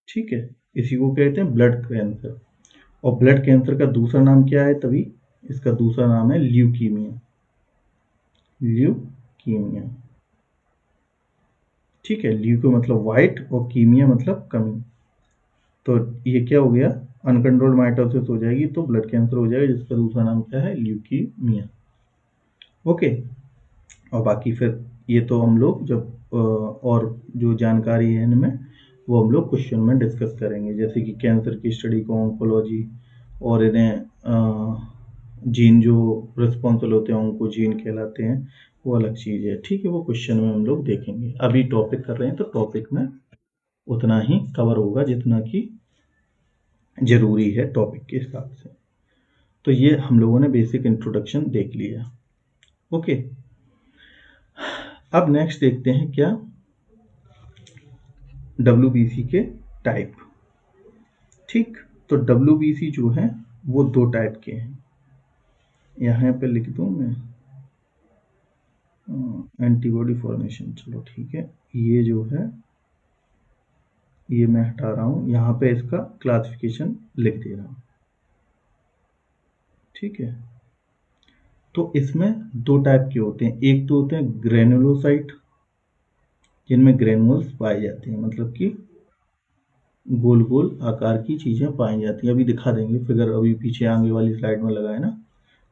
[SPEAKER 1] ठीक है। इसी को कहते हैं ब्लड कैंसर। और ब्लड कैंसर का दूसरा नाम क्या है, तभी इसका दूसरा नाम है ल्यूकीमिया, ल्यूकीमिया, ठीक है। ल्यूको मतलब वाइट और कीमिया मतलब कमी। तो ये क्या हो गया, अनकंट्रोल्ड माइटोसिस हो जाएगी तो ब्लड कैंसर हो जाएगा, जिसका दूसरा नाम क्या है, ल्यूकीमिया। ओके, और बाकी फिर ये तो हम लोग जब और जो जानकारी है इनमें वो हम लोग क्वेश्चन में डिस्कस करेंगे, जैसे कि कैंसर की स्टडी को ऑन्कोलॉजी, और इन्हें जीन जो रिस्पॉन्सिबल होते हैं उनको जीन कहलाते हैं, वो अलग चीज़ है। ठीक है, वो क्वेश्चन में हम लोग देखेंगे। अभी टॉपिक कर रहे हैं तो टॉपिक में उतना ही कवर होगा जितना कि ज़रूरी है टॉपिक के हिसाब से। तो ये हम लोगों ने बेसिक इंट्रोडक्शन देख लिया। ओके, अब नेक्स्ट देखते हैं क्या, WBC के टाइप। ठीक, तो WBC जो है वो 2 टाइप के हैं। यहाँ पे लिख दूँ मैं एंटीबॉडी फॉर्मेशन, चलो ठीक है, ये जो है ये मैं हटा रहा हूँ, यहाँ पे इसका क्लासिफिकेशन लिख दे रहा हूँ। ठीक है, तो इसमें 2 टाइप के होते हैं। एक तो होते हैं ग्रेनुलोसाइट, जिनमें ग्रेनुल्स पाए जाते हैं, मतलब कि गोल गोल आकार की चीज़ें पाई जाती हैं। अभी दिखा देंगे फिगर, अभी पीछे आगे वाली स्लाइड में लगा है ना,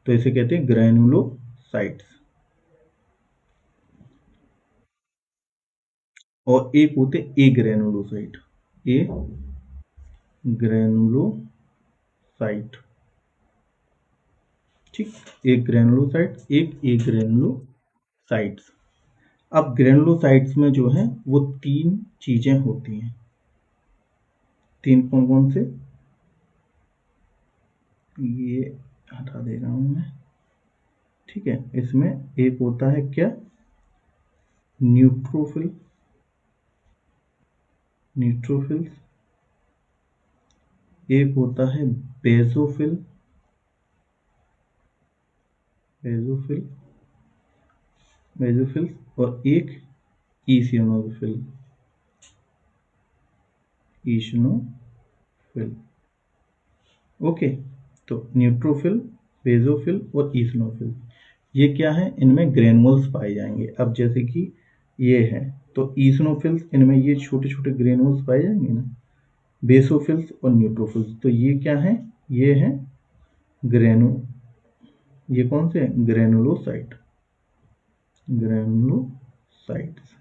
[SPEAKER 1] तो इसे कहते हैं ग्रेनुलोसाइट्स। और एक होते ए ग्रेनुलोसाइट, ए ग्रेनुलोसाइट। ठीक, एक ग्रेनुलोसाइट, एक ए ग्रेनुलोसाइट्स। अब ग्रेनुलोसाइट्स में जो है वो 3 चीजें होती हैं। 3 कौन कौन से, ये हटा दे रहा हूं मैं। ठीक है, इसमें एक होता है क्या, न्यूट्रोफिल, न्यूट्रोफिल्स। एक होता है बेसोफिल, बेसोफिल, बेसोफिल्स। और एक ईसिनोफिल, ईसिनोफिल। ओके, तो न्यूट्रोफिल, बेसोफिल और ईसिनोफिल, ये क्या है, इनमें ग्रेनुल्स पाए जाएंगे। अब जैसे कि ये है, तो ईसिनोफिल्स, इनमें ये छोटे छोटे ग्रेनुल्स पाए जाएंगे ना। बेसोफिल्स और न्यूट्रोफिल्स, तो ये क्या है, ये है ग्रेनु, ये कौन से हैं, ग्रेनुलोसाइट, ग्रेनुलोसाइट्स।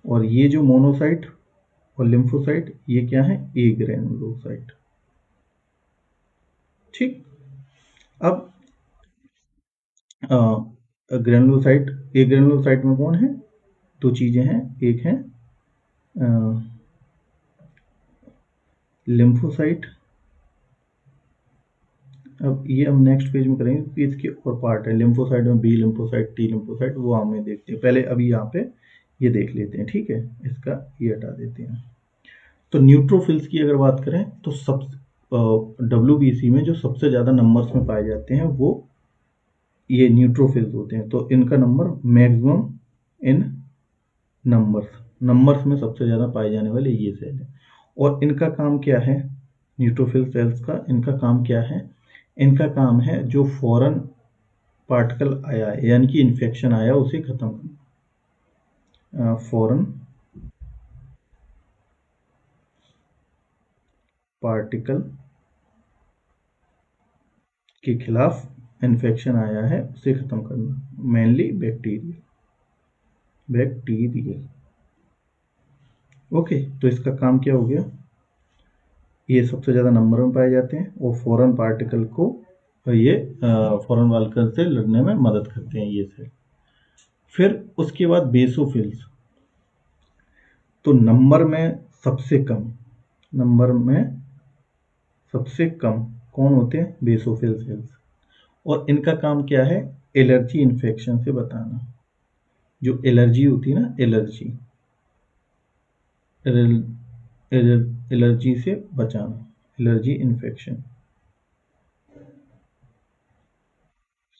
[SPEAKER 1] और ये जो मोनोसाइट और लिम्फोसाइट, ये क्या है, ए ग्रेनुलोसाइट। ठीक, अब ग्रेनुलोसाइट, ए ग्रेनुलोसाइट में कौन है, 2 चीजें हैं। एक है लिम्फोसाइट। अब ये हम नेक्स्ट पेज में करेंगे कि इसके और पार्ट है। लिम्फोसाइट में बी लिम्फोसाइट, टी लिम्फोसाइट, वो हमें देखते हैं। पहले अभी यहाँ पे ये देख लेते हैं। ठीक है, इसका ये हटा देते हैं। तो न्यूट्रोफिल्स की अगर बात करें तो सब WBC में जो सबसे ज़्यादा नंबर्स में पाए जाते हैं वो ये न्यूट्रोफिल्स होते हैं। तो इनका नंबर मैक्सिमम इन नंबर्स में सबसे ज़्यादा पाए जाने वाले ये सेल है। और इनका काम क्या है, न्यूट्रोफिल सेल्स का, इनका काम क्या है, इनका काम है जो फॉरेन पार्टिकल आया है, यानी कि इन्फेक्शन आया, उसे खत्म करना। फॉरेन पार्टिकल के खिलाफ इन्फेक्शन आया है, उसे खत्म करना, मेनली बैक्टीरियल। ओके, तो इसका काम क्या हो गया, ये सबसे ज़्यादा नंबर में पाए जाते हैं और फॉरेन पार्टिकल को, ये फॉरेन पार्टिकल से लड़ने में मदद करते हैं ये सेल। फिर उसके बाद बेसोफिल्स, तो नंबर में सबसे कम कौन होते हैं, बेसोफिल सेल्स। और इनका काम क्या है, एलर्जी इन्फेक्शन से बचाना। जो एलर्जी होती है ना, एलर्जी से बचाना, एलर्जी इन्फेक्शन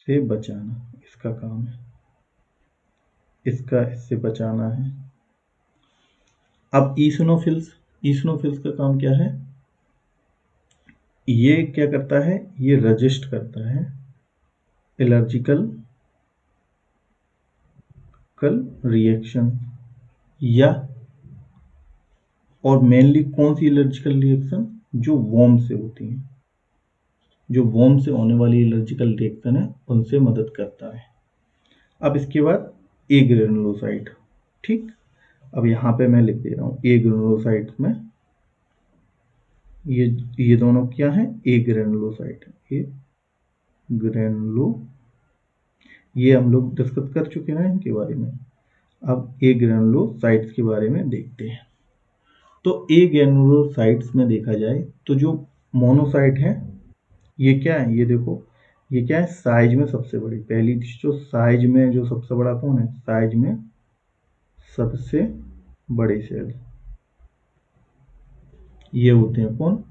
[SPEAKER 1] से बचाना इसका काम है, इससे बचाना है। अब ईसनोफिल्स का काम क्या है, ये क्या करता है, ये रजिस्ट करता है एलर्जिकल रिएक्शन, या और मेनली कौन सी एलर्जिकल रिएक्शन, जो वॉर्म से होती हैं, जो वॉर्म से होने वाली एलर्जिकल रिएक्शन है, उनसे मदद करता है। अब इसके बाद ए ग्रेनुलोसाइट। ठीक, अब यहाँ पे मैं लिख दे रहा हूँ ए ग्रेनुलोसाइट में, ये दोनों क्या है, ए ग्रेनुलोसाइट, ए ग्रेनुलो, ये हम लोग डिस्कस कर चुके हैं इनके बारे में। अब ए ग्रेनुलोसाइट्स के बारे में देखते हैं। तो ए ग्रेनुलोसाइट्स में देखा जाए तो जो मोनोसाइट है ये क्या है, ये देखो ये क्या है, साइज में सबसे बड़ी, पहली चीज जो साइज में जो सबसे बड़ा कौन है, साइज में सबसे बड़े सेल, ये होते हैं कौन,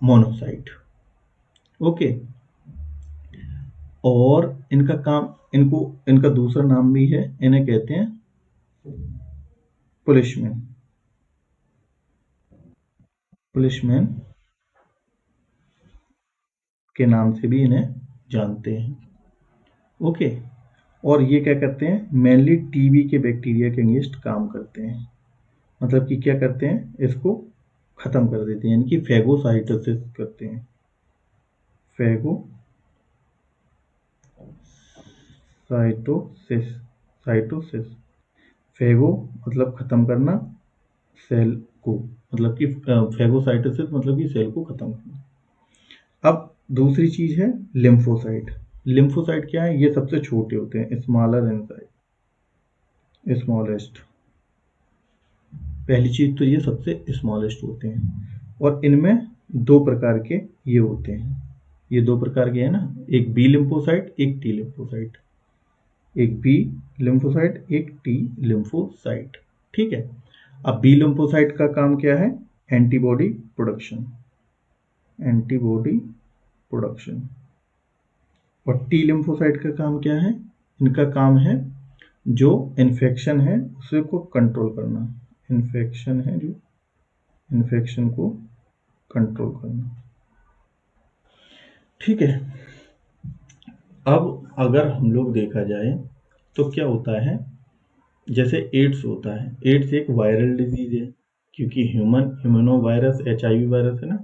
[SPEAKER 1] मोनोसाइट। ओके। और इनका काम, इनको इनका दूसरा नाम भी है, इन्हें कहते हैं पुलिशमैन, पुलिशमैन के नाम से भी इन्हें जानते हैं। ओके। और ये क्या करते हैं, मेनली टीबी के बैक्टीरिया के अगेंस्ट काम करते हैं, मतलब कि क्या करते हैं, इसको खत्म कर देते हैं, यानी कि फैगोसाइटोसिस करते हैं, फैगोसाइटोसिस, साइटोसिस, फैगो मतलब खत्म करना, सेल को मतलब कि फैगोसाइटोसिस मतलब कि सेल को खत्म करना। अब दूसरी चीज है लिम्फोसाइट। लिम्फोसाइट क्या है, ये सबसे छोटे होते हैं, स्मॉलर इन साइज, स्मॉलेस्ट। पहली चीज तो ये सबसे स्मॉलेस्ट होते हैं, और इनमें दो प्रकार के ये होते हैं, ये दो प्रकार के हैं ना, एक बी लिम्फोसाइट, एक टी लिम्फोसाइट, एक बी लिम्फोसाइट, एक टी लिम्फोसाइट। ठीक है। अब बी लिम्फोसाइट का काम क्या है, एंटीबॉडी प्रोडक्शन, एंटीबॉडी प्रोडक्शन। और टी लिम्फोसाइट का काम क्या है, इनका काम है जो इन्फेक्शन है उसे को कंट्रोल करना, इन्फेक्शन है जो इन्फेक्शन को कंट्रोल करना। ठीक है। अब अगर हम लोग देखा जाए तो क्या होता है, जैसे एड्स होता है, एड्स एक वायरल डिजीज है, क्योंकि human immuno virus HIV virus है ना,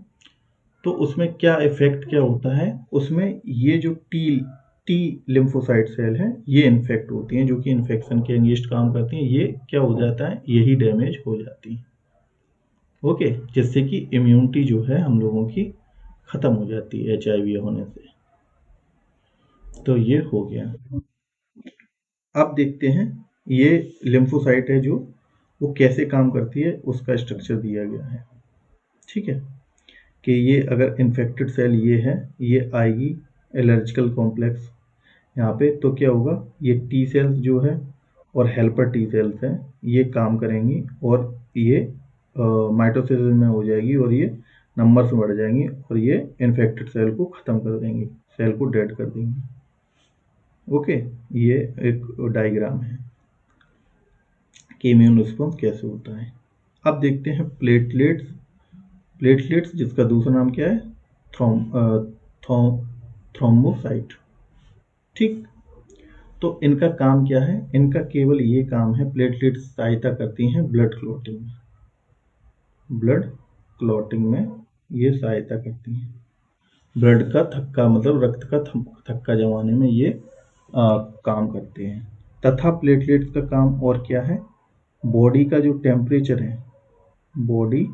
[SPEAKER 1] तो उसमें क्या इफेक्ट क्या होता है, उसमें ये जो टी टी लिम्फोसाइट सेल है ये इन्फेक्ट होती हैं, जो कि इन्फेक्शन के अगेंस्ट काम करती हैं, ये क्या हो जाता है, यही डैमेज हो जाती है। ओके। जिससे कि इम्यूनिटी जो है हम लोगों की खत्म हो जाती है HIV होने से। तो ये हो गया। अब देखते हैं ये लिम्फोसाइट है जो वो कैसे काम करती है, उसका स्ट्रक्चर दिया गया है। ठीक है, कि ये अगर इन्फेक्टेड सेल ये है, ये आएगी एलर्जिकल कॉम्प्लेक्स यहाँ पे, तो क्या होगा, ये टी सेल्स जो है और हेल्पर टी सेल्स हैं ये काम करेंगी, और ये माइटोसिस में हो जाएगी, और ये नंबर्स बढ़ जाएंगी, और ये इन्फेक्टेड सेल को ख़त्म कर देंगी, सेल को डेड कर देंगी। ओके। ये एक डायग्राम है कि इम्यून रिस्पॉन्स कैसे होता है। अब देखते हैं प्लेटलेट्स। प्लेटलेट्स जिसका दूसरा नाम क्या है, थ्रोम्बोसाइट। ठीक। तो इनका काम क्या है, इनका केवल ये काम है, प्लेटलेट्स सहायता करती हैं ब्लड क्लॉटिंग में, ब्लड क्लॉटिंग में ये सहायता करती हैं, ब्लड का थक्का मतलब रक्त का थक्का जमाने में ये काम करते हैं। तथा प्लेटलेट्स का काम और क्या है, बॉडी का जो टेम्परेचर है, बॉडी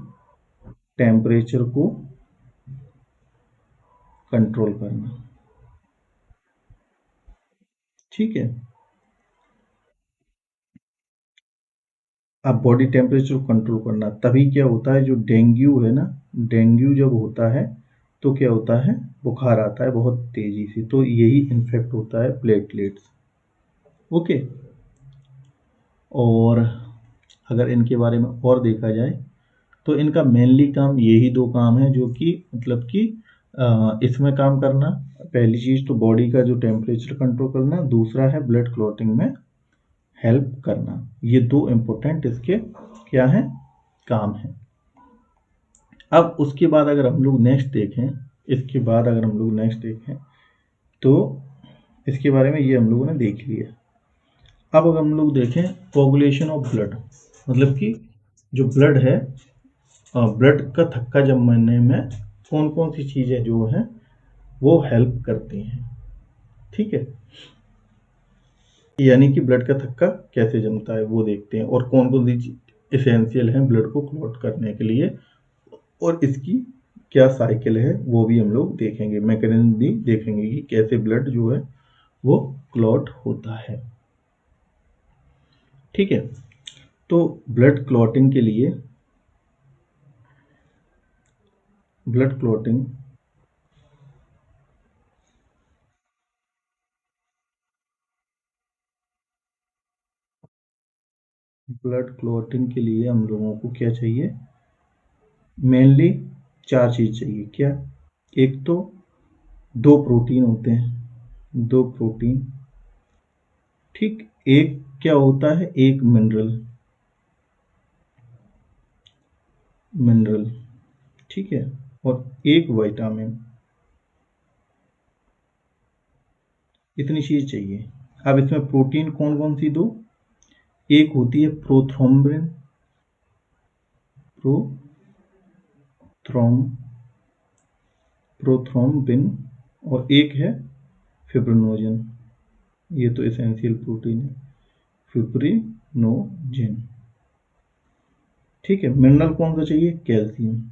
[SPEAKER 1] टेम्परेचर को कंट्रोल करना। ठीक है। अब बॉडी टेम्परेचर को कंट्रोल करना, तभी क्या होता है, जो डेंगू है ना, डेंगू जब होता है तो क्या होता है, बुखार आता है बहुत तेजी से, तो यही इन्फेक्ट होता है प्लेटलेट्स। ओके। और अगर इनके बारे में और देखा जाए तो इनका मेनली काम यही दो काम है, जो कि मतलब कि इसमें काम करना, पहली चीज तो बॉडी का जो टेम्परेचर कंट्रोल करना, दूसरा है ब्लड क्लॉटिंग में हेल्प करना। ये दो इम्पोर्टेंट इसके क्या है, काम है। अब उसके बाद अगर हम लोग नेक्स्ट देखें, इसके बाद अगर हम लोग नेक्स्ट देखें तो इसके बारे में ये हम लोगों ने देख लिया। अब अगर हम लोग देखें कोगुलेशन ऑफ ब्लड, मतलब कि जो ब्लड है, ब्लड का थक्का जमाने में कौन कौन सी चीज़ें जो हैं वो हेल्प करती हैं। ठीक है, यानी कि ब्लड का थक्का कैसे जमता है वो देखते हैं, और कौन कौन सी इसेंशियल हैं ब्लड को क्लॉट करने के लिए, और इसकी क्या साइकिल है वो भी हम लोग देखेंगे, मैकेनिज्म भी देखेंगे कि कैसे ब्लड जो है वो क्लॉट होता है। ठीक है, तो ब्लड क्लॉटिंग के लिए ब्लड क्लॉटिंग के लिए हम लोगों को क्या चाहिए, मेनली 4 चीज़ चाहिए। क्या? एक तो 2 प्रोटीन होते हैं, 2 प्रोटीन। ठीक, एक क्या होता है, एक मिनरल, ठीक है, और एक विटामिन। इतनी चीज चाहिए। अब इसमें प्रोटीन कौन कौन सी दो, एक होती है प्रोथ्रोम्बिन, प्रोथ्रोम प्रोथ्रोम्बिन, और एक है फिब्रिनोजन। ये तो एसेंशियल प्रोटीन है, फिब्रिनोजन। ठीक है, मिनरल कौन सा चाहिए, कैल्शियम,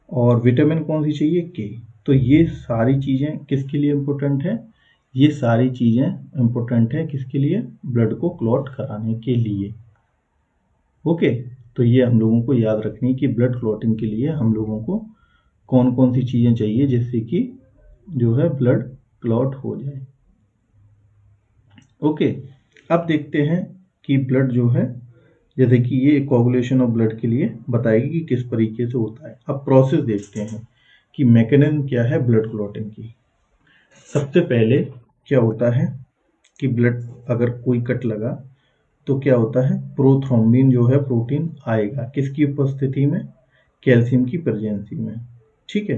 [SPEAKER 1] और विटामिन कौन सी चाहिए, के। तो ये सारी चीज़ें किसके लिए इम्पोर्टेंट है, ये सारी चीज़ें इम्पोर्टेंट है किसके लिए, ब्लड को क्लॉट कराने के लिए। ओके, तो ये हम लोगों को याद रखनी है कि ब्लड क्लॉटिंग के लिए हम लोगों को कौन कौन सी चीज़ें चाहिए जिससे कि जो है ब्लड क्लॉट हो जाए। ओके, अब देखते हैं कि ब्लड जो है, जैसे कि ये कोगुलेशन ऑफ ब्लड के लिए बताएगी कि किस तरीके से होता है। अब प्रोसेस देखते हैं कि मैकेनिज्म क्या है ब्लड क्लॉटिंग की। सबसे पहले क्या होता है कि ब्लड अगर कोई कट लगा तो क्या होता है, प्रोथ्रोम्बिन जो है प्रोटीन आएगा किसकी उपस्थिति में, कैल्शियम की प्रेजेंसी में। ठीक है,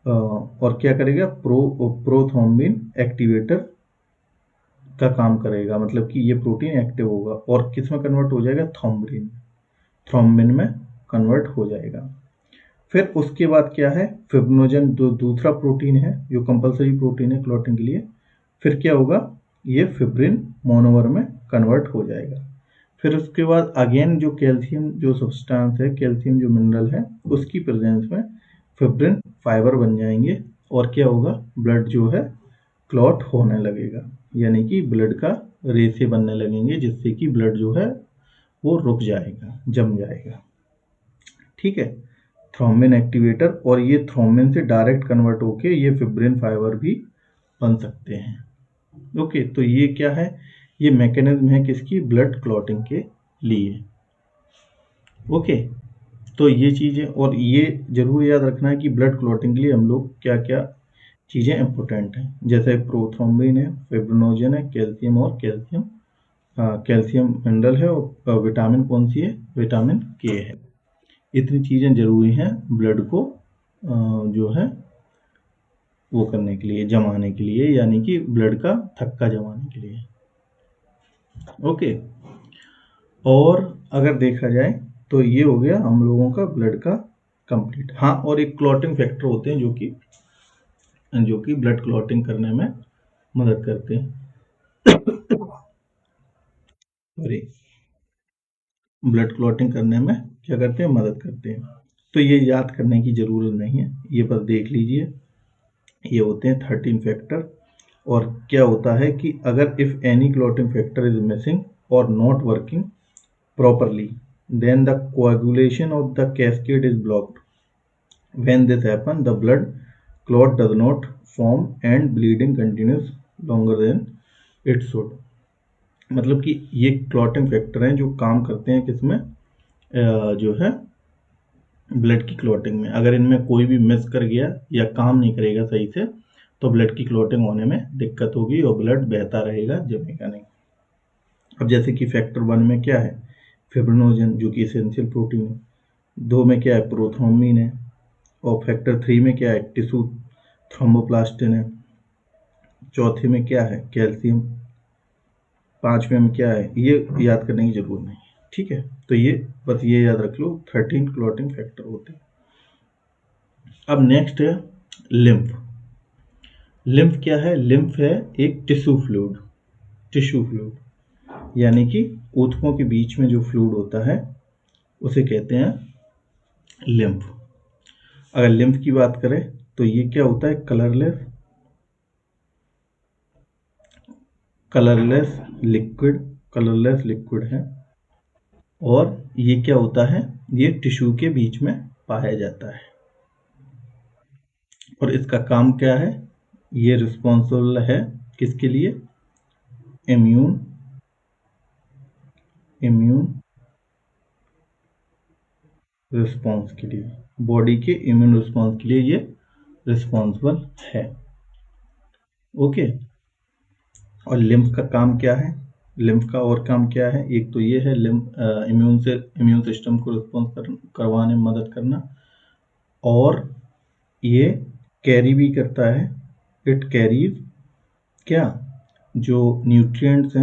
[SPEAKER 1] और क्या करेगा, प्रोथ्रोम्बिन एक्टिवेटर का काम करेगा, मतलब कि ये प्रोटीन एक्टिव होगा और किस में कन्वर्ट हो जाएगा, थ्रोम्बिन में कन्वर्ट हो जाएगा। फिर उसके बाद क्या है, फिब्रिनोजन जो दूसरा प्रोटीन है, जो कंपलसरी प्रोटीन है क्लॉटिंग के लिए, फिर क्या होगा, ये फिब्रिन मोनोमर में कन्वर्ट हो जाएगा। फिर उसके बाद अगेन जो कैल्शियम जो सब्सटेंस है, कैल्शियम जो मिनरल है, उसकी प्रेजेंस में फिब्रिन फाइबर बन जाएंगे और क्या होगा, ब्लड जो है क्लॉट होने लगेगा, यानी कि ब्लड का रेसे बनने लगेंगे जिससे कि ब्लड जो है वो रुक जाएगा, जम जाएगा। ठीक है, थ्रोम्बिन एक्टिवेटर, और ये थ्रोम्बिन से डायरेक्ट कन्वर्ट होके ये फिब्रिन फाइबर भी बन सकते हैं। ओके, तो ये क्या है, ये मैकेनिज्म है किसकी, ब्लड क्लॉटिंग के लिए। ओके, तो ये चीज़ें, और ये जरूर याद रखना है कि ब्लड क्लॉटिंग के लिए हम लोग क्या क्या चीज़ें इंपॉर्टेंट हैं, जैसे प्रोथ्रोम्बिन है, फिब्रिनोजन है, कैल्शियम, और कैल्शियम मिनरल है, और विटामिन कौन सी है, विटामिन के है। इतनी चीज़ें जरूरी हैं ब्लड को जो है वो करने के लिए, जमाने के लिए, यानी कि ब्लड का थक्का जमाने के लिए। ओके, और अगर देखा जाए तो ये हो गया हम लोगों का ब्लड का कंप्लीट। हाँ, और एक क्लॉटिंग फैक्टर होते हैं जो कि ब्लड क्लॉटिंग करने में मदद करते हैं। सॉरी, ब्लड क्लॉटिंग करने में क्या करते हैं, मदद करते हैं। तो ये याद करने की ज़रूरत नहीं है, ये बस देख लीजिए। ये होते हैं 13 फैक्टर। और क्या होता है कि अगर if any clotting factor is missing और not working properly, then the coagulation of the cascade is blocked. When this happens, the blood clot does not form and bleeding continues longer than it should. मतलब कि ये क्लॉटिंग फैक्टर हैं जो काम करते हैं किसमें, जो है ब्लड की क्लॉटिंग में। अगर इनमें कोई भी मिस कर गया या काम नहीं करेगा सही से तो ब्लड की क्लॉटिंग होने में दिक्कत होगी और ब्लड बहता रहेगा, जमेगा नहीं। अब जैसे कि फैक्टर 1 में क्या है, फिब्रिनोजन जो कि एसेंशियल प्रोटीन है, 2 में क्या है, प्रोथ्रोम्बिन है, और फैक्टर 3 में क्या है, टिश्यू थ्रोम्बोप्लास्टिन है, चौथे में क्या है, कैल्शियम, 5वें में क्या है, ये याद करने की जरूरत नहीं है। ठीक है, तो ये बस ये याद रख लो, 13 क्लॉटिंग फैक्टर होते हैं। अब नेक्स्ट है लिम्फ। लिम्फ क्या है, लिम्फ है एक टिश्यू फ्लूइड, यानी कि ऊतकों के बीच में जो फ्लूइड होता है उसे कहते हैं लिम्फ। अगर लिम्फ की बात करें तो ये क्या होता है, कलरलेस लिक्विड है। और ये क्या होता है, ये टिश्यू के बीच में पाया जाता है। और इसका काम क्या है, ये रिस्पॉन्सिबल है किसके लिए, इम्यून रिस्पॉन्स के लिए, बॉडी के इम्यून रिस्पॉन्स के लिए ये रिस्पॉन्सिबल है। ओके। और लिम्फ का काम क्या है, लिम्फ का और काम क्या है, एक तो ये है लिम्फ इम्यून सिस्टम को रिस्पॉन्स करवाने में मदद करना, और ये कैरी भी करता है, इट कैरीज क्या, जो न्यूट्रिएंट्स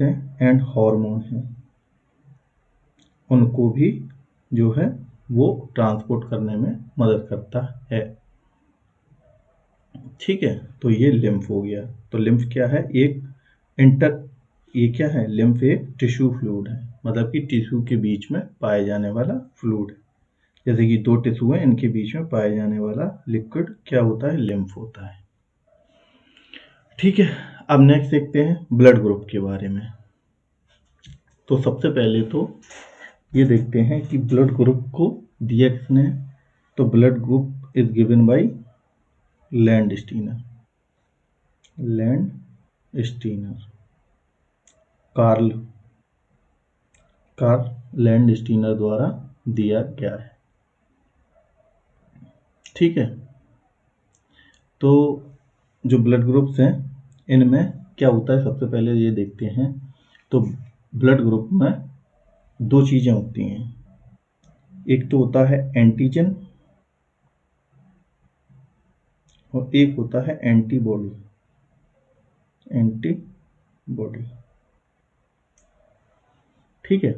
[SPEAKER 1] हैं एंड हार्मोन हैं, उनको भी जो है वो ट्रांसपोर्ट करने में मदद करता है। ठीक है, तो ये लिम्फ हो गया। तो लिम्फ क्या है, ये क्या है, लिम्फ एक टिश्यू फ्लूइड है, मतलब कि टिश्यू के बीच में पाए जाने वाला फ्लूइड है। जैसे कि दो टिश्यू है, इनके बीच में पाए जाने वाला लिक्विड क्या होता है, लिम्फ होता है। ठीक है, अब नेक्स्ट देखते हैं ब्लड ग्रुप के बारे में। तो सबसे पहले तो ये देखते हैं कि ब्लड ग्रुप को दिया किसने, तो blood group is given by Landsteiner, Karl Landsteiner द्वारा दिया गया है। ठीक है, तो जो ब्लड ग्रुप्स हैं इनमें क्या होता है, सबसे पहले ये देखते हैं। तो ब्लड ग्रुप में दो चीज़ें होती हैं, एक तो होता है एंटीजन और एक होता है एंटीबॉडी। ठीक है,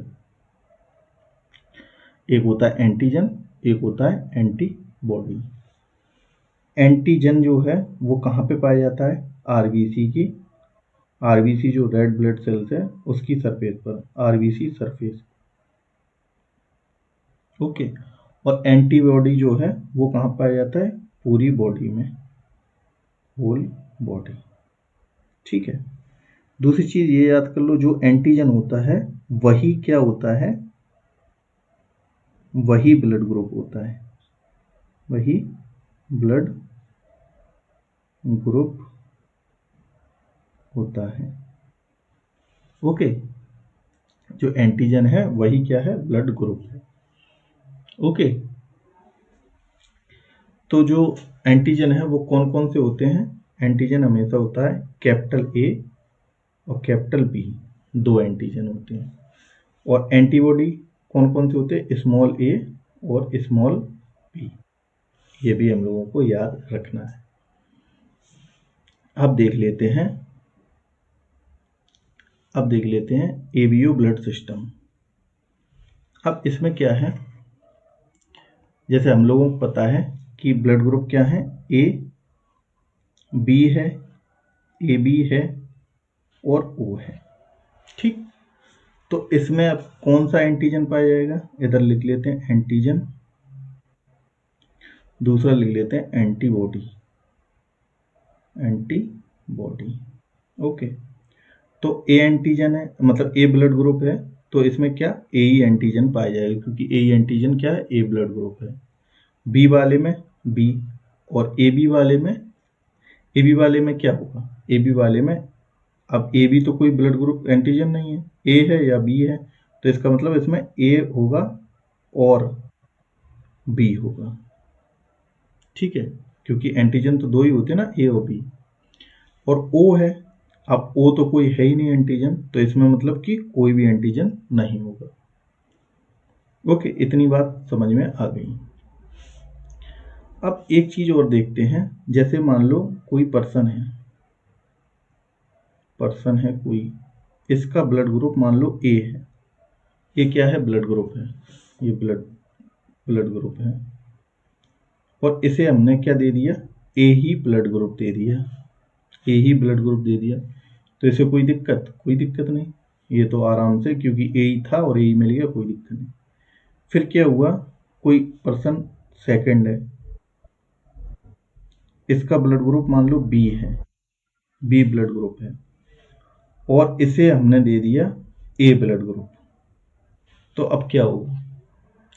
[SPEAKER 1] एक होता है एंटीजन, एक होता है एंटीबॉडी। एंटीजन जो है वो कहाँ पे पाया जाता है, आरबीसी जो रेड ब्लड सेल्स है उसकी सरफेस पर, आरबीसी सरफेस। ओके। और एंटीबॉडी जो है वो कहाँ पाया जाता है, पूरी बॉडी में, होल बॉडी। ठीक है, दूसरी चीज ये याद कर लो, जो एंटीजन होता है वही क्या होता है, वही ब्लड ग्रुप होता है, वही ब्लड ग्रुप होता है। ओके, जो एंटीजन है वही क्या है, ब्लड ग्रुप है। ओके, तो जो एंटीजन है वो कौन कौन से होते हैं, एंटीजन हमेशा होता है कैपिटल ए और कैपिटल बी, दो एंटीजन होते हैं। और एंटीबॉडी कौन कौन से होते हैं, स्मॉल ए और स्मॉल बी, ये भी हम लोगों को याद रखना है। अब देख लेते हैं एबीओ ब्लड सिस्टम। अब इसमें क्या है, जैसे हम लोगों को पता है कि ब्लड ग्रुप क्या है, ए बी है, ए बी है और ओ है। ठीक, तो इसमें अब कौन सा एंटीजन पाया जाएगा, इधर लिख लेते हैं एंटीजन, दूसरा लिख लेते हैं एंटीबॉडी। ओके, तो ए एंटीजन है, मतलब ए ब्लड ग्रुप है, तो इसमें क्या ए ही एंटीजन पाया जाएगा, क्योंकि ए एंटीजन क्या है, ए ब्लड ग्रुप है। बी वाले में बी, और ए बी वाले में क्या होगा, ए बी वाले में, अब ए बी तो कोई ब्लड ग्रुप एंटीजन नहीं है, ए है या बी है, तो इसका मतलब इसमें ए होगा और बी होगा। ठीक है, क्योंकि एंटीजन तो दो ही होते हैं ना, ए और बी। और ओ है, अब ओ तो कोई है ही नहीं एंटीजन, तो इसमें मतलब कि कोई भी एंटीजन नहीं होगा। ओके, इतनी बात समझ में आ गई। अब एक चीज और देखते हैं, जैसे मान लो कोई पर्सन है कोई, इसका ब्लड ग्रुप मान लो ए है, ये क्या है, ब्लड ग्रुप है, ये ब्लड ग्रुप है, और इसे हमने क्या दे दिया, ए ही ब्लड ग्रुप दे दिया, तो इसे कोई दिक्कत नहीं, ये तो आराम से, क्योंकि ए ही था और ए ही मिल गया, कोई दिक्कत नहीं। फिर क्या हुआ, कोई पर्सन सेकंड है, इसका ब्लड ग्रुप मान लो बी है, बी ब्लड ग्रुप है, और इसे हमने दे दिया ए ब्लड ग्रुप, तो अब क्या होगा?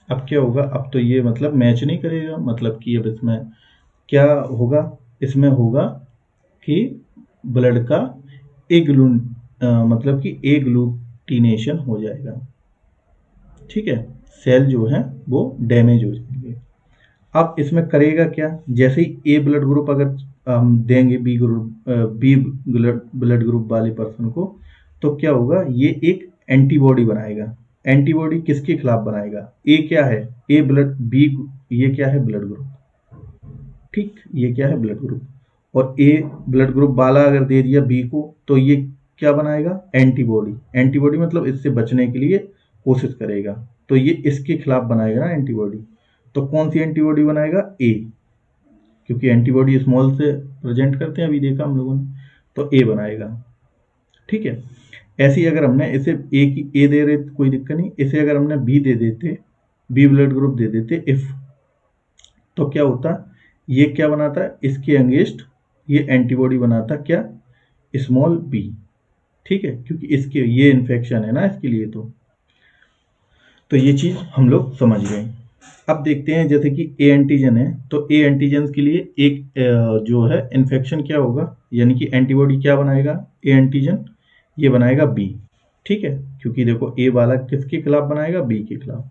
[SPEAKER 1] अब क्या होगा? अब तो ये मतलब मैच नहीं करेगा, मतलब कि अब इसमें क्या होगा? इसमें होगा कि ब्लड का मतलब कि एग्लूटिनेशन हो जाएगा, ठीक है, सेल जो है वो डैमेज हो जाएंगे। अब इसमें करेगा क्या? जैसे ही ए ब्लड ग्रुप अगर हम देंगे बी ब्लड ग्रुप वाले पर्सन को, तो क्या होगा? ये एक एंटीबॉडी बनाएगा। एंटीबॉडी किसके खिलाफ बनाएगा? ए क्या है? ए ब्लड बी, ये क्या है? ब्लड ग्रुप, ठीक, ये क्या है? Blood group. और ए ब्लड ग्रुप वाला अगर दे दिया बी को, तो ये क्या बनाएगा? एंटीबॉडी। एंटीबॉडी मतलब इससे बचने के लिए कोशिश करेगा, तो ये इसके खिलाफ बनाएगा ना एंटीबॉडी। तो कौन सी एंटीबॉडी बनाएगा? ए, क्योंकि एंटीबॉडी स्मॉल से प्रेजेंट करते हैं, अभी देखा हम लोगों ने, तो ए बनाएगा, ठीक है। ऐसे ही अगर हमने इसे ए की ए दे रहे कोई दिक्कत नहीं, इसे अगर हमने बी दे देते, बी ब्लड ग्रुप दे देते इफ, तो क्या होता? ये क्या बनाता है? इसके अगेंस्ट ये एंटीबॉडी बनाता क्या? स्मॉल बी, ठीक है, क्योंकि इसके ये इन्फेक्शन है ना इसके लिए, तो ये चीज हम लोग समझ गए। अब देखते हैं, जैसे कि ए एंटीजन है, तो ए एंटीजन के लिए एक जो है इन्फेक्शन क्या होगा, यानी कि एंटीबॉडी क्या बनाएगा? ए एंटीजन ये बनाएगा बी, ठीक है, क्योंकि देखो ए वाला किसके खिलाफ बनाएगा? बी के खिलाफ,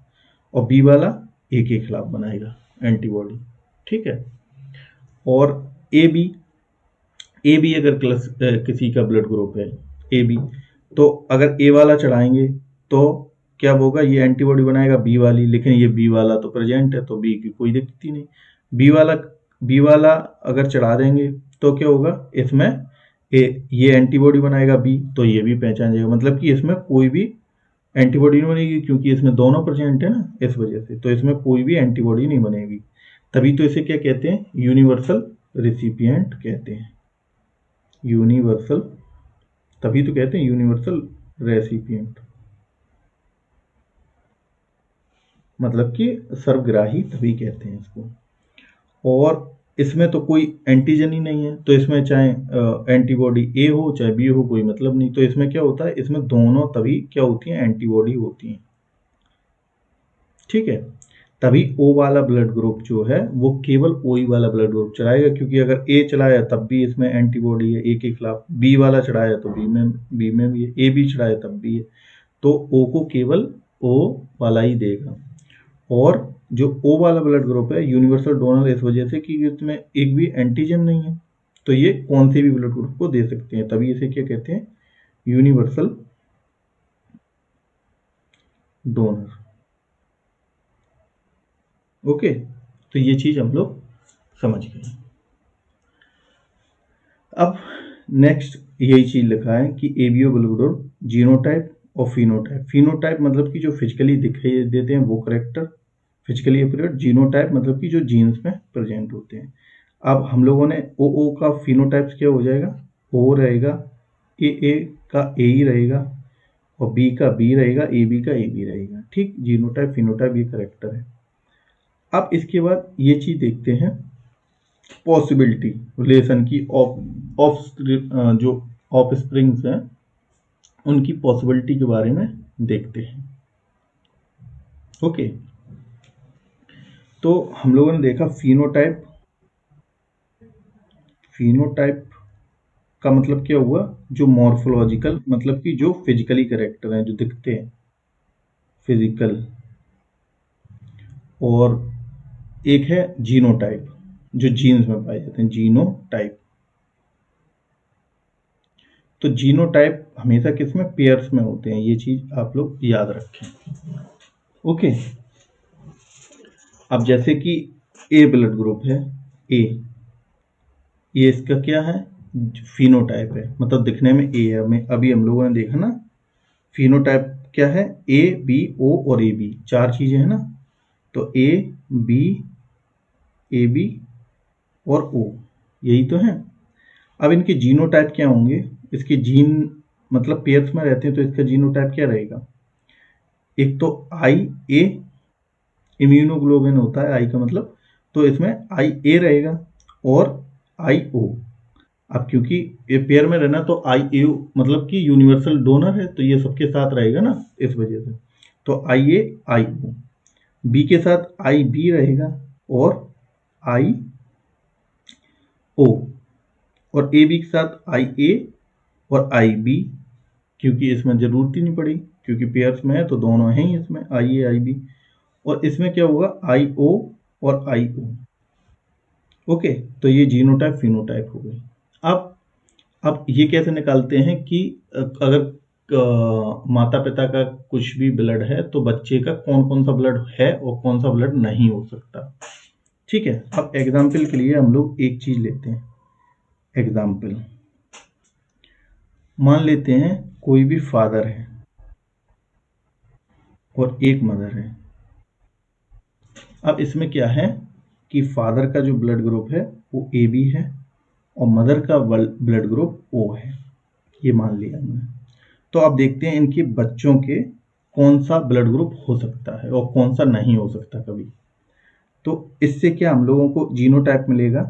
[SPEAKER 1] और बी वाला ए के खिलाफ बनाएगा एंटीबॉडी, ठीक है। और ए बी अगर किसी का ब्लड ग्रुप है ए बी, तो अगर ए वाला चढ़ाएंगे तो क्या होगा? ये एंटीबॉडी बनाएगा बी वाली, लेकिन ये बी वाला तो प्रेजेंट है, तो बी की कोई दिक्कत ही नहीं। बी वाला अगर चढ़ा देंगे तो क्या होगा? इसमें ये एंटीबॉडी बनाएगा बी, तो ये भी पहचान जाएगा, मतलब कि इसमें कोई भी एंटीबॉडी नहीं बनेगी, क्योंकि इसमें दोनों प्रेजेंट है ना, इस वजह से तो इसमें कोई भी एंटीबॉडी नहीं बनेगी। तभी तो इसे क्या कहते हैं? यूनिवर्सल रिसिपिएंट कहते हैं। यूनिवर्सल, तभी तो कहते हैं यूनिवर्सल रेसिपिएंट, मतलब कि सर्वग्राही तभी कहते हैं इसको। और इसमें तो कोई एंटीजन ही नहीं है, तो इसमें चाहे एंटीबॉडी ए हो चाहे बी हो, कोई मतलब नहीं। तो इसमें क्या होता है? इसमें दोनों तभी क्या होती हैं? एंटीबॉडी होती हैं, ठीक है। तभी ओ वाला ब्लड ग्रुप जो है वो केवल ओ ही वाला ब्लड ग्रुप चलाएगा, क्योंकि अगर ए चलाया तब भी इसमें एंटीबॉडी है ए के खिलाफ, बी वाला चढ़ाया तो बी में भी है, ए भी चढ़ाया तब भी है, तो ओ को केवल ओ वाला ही देगा। और जो ओ वाला ब्लड ग्रुप है यूनिवर्सल डोनर, इस वजह से कि इसमें एक भी एंटीजन नहीं है, तो ये कौन से भी ब्लड ग्रुप को दे सकते हैं, तभी इसे क्या कहते हैं? Universal donor. ओके, तो ये चीज हम लोग समझ गए। अब नेक्स्ट यही चीज लिखा है कि एबीओ ब्लड ग्रुप जीनोटाइप और फिनोटाइप। फिनोटाइप मतलब कि जो फिजिकली दिखाई देते हैं वो करेक्टर, फिजिकली अपीयरेंट। जीनोटाइप मतलब कि जो जीन्स में प्रेजेंट होते हैं। अब हम लोगों ने ओ का फिनोटाइप्स क्या हो जाएगा? ओ रहेगा, ए का ए ही रहेगा, और बी का बी रहेगा, ए बी का ए बी रहेगा, ठीक। जीनोटाइप फिनोटाइप ये करेक्टर है। अब इसके बाद ये चीज देखते हैं पॉसिबिलिटी रिलेशन की, जो ऑफ स्प्रिंग्स हैं उनकी पॉसिबिलिटी के बारे में देखते हैं। ओके, तो हम लोगों ने देखा फिनोटाइप। फिनोटाइप का मतलब क्या हुआ? जो मॉर्फोलॉजिकल, मतलब कि जो फिजिकली करेक्टर हैं, जो दिखते हैं फिजिकल। और एक है जीनोटाइप, जो जीन्स में पाए जाते हैं, जीनोटाइप। तो जीनोटाइप हमेशा किसमें? पेयर्स में होते हैं, ये चीज आप लोग याद रखें। ओके, अब जैसे कि ए ब्लड ग्रुप है, ए, ये इसका क्या है? फिनोटाइप है, मतलब दिखने में ए है। हमें अभी हम लोगों ने देखा ना, फिनोटाइप क्या है? ए बी ओ और ए बी, चार चीजें हैं ना, तो ए बी ए बी और ओ, यही तो है। अब इनके जीनोटाइप क्या होंगे? इसके जीन मतलब पेयर्स में रहते हैं, तो इसका जीनोटाइप क्या रहेगा? एक तो आई ए, इम्यूनोग्लोबिन होता है, आई का मतलब, तो इसमें आई ए रहेगा और आई ओ। अब क्योंकि ये पेयर में रहना तो आई ए मतलब कि यूनिवर्सल डोनर है, तो ये सबके साथ रहेगा ना, इस वजह से। तो आई ए आई ओ, बी के साथ आई बी रहेगा और आई ओ, और ए बी के साथ आई ए और आई बी, क्योंकि इसमें जरूरत ही नहीं पड़ी क्योंकि पेयर्स में है तो दोनों हैं ही इसमें, आई ए आई बी। और इसमें क्या होगा, आई ओ और आई ओ। ओके, तो ये जीनोटाइप फिनोटाइप हो गई। अब ये कैसे निकालते हैं कि अगर माता पिता का कुछ भी ब्लड है तो बच्चे का कौन कौन सा ब्लड है और कौन सा ब्लड नहीं हो सकता। ठीक है, अब एग्जाम्पल के लिए हम लोग एक चीज लेते हैं। एग्जाम्पल मान लेते हैं कोई भी फादर है और एक मदर है। अब इसमें क्या है कि फादर का जो ब्लड ग्रुप है वो ए बी है और मदर का ब्लड ग्रुप ओ है, ये मान लिया हमने। तो अब देखते हैं इनके बच्चों के कौन सा ब्लड ग्रुप हो सकता है और कौन सा नहीं हो सकता कभी। तो इससे क्या हम लोगों को जीनोटाइप मिलेगा,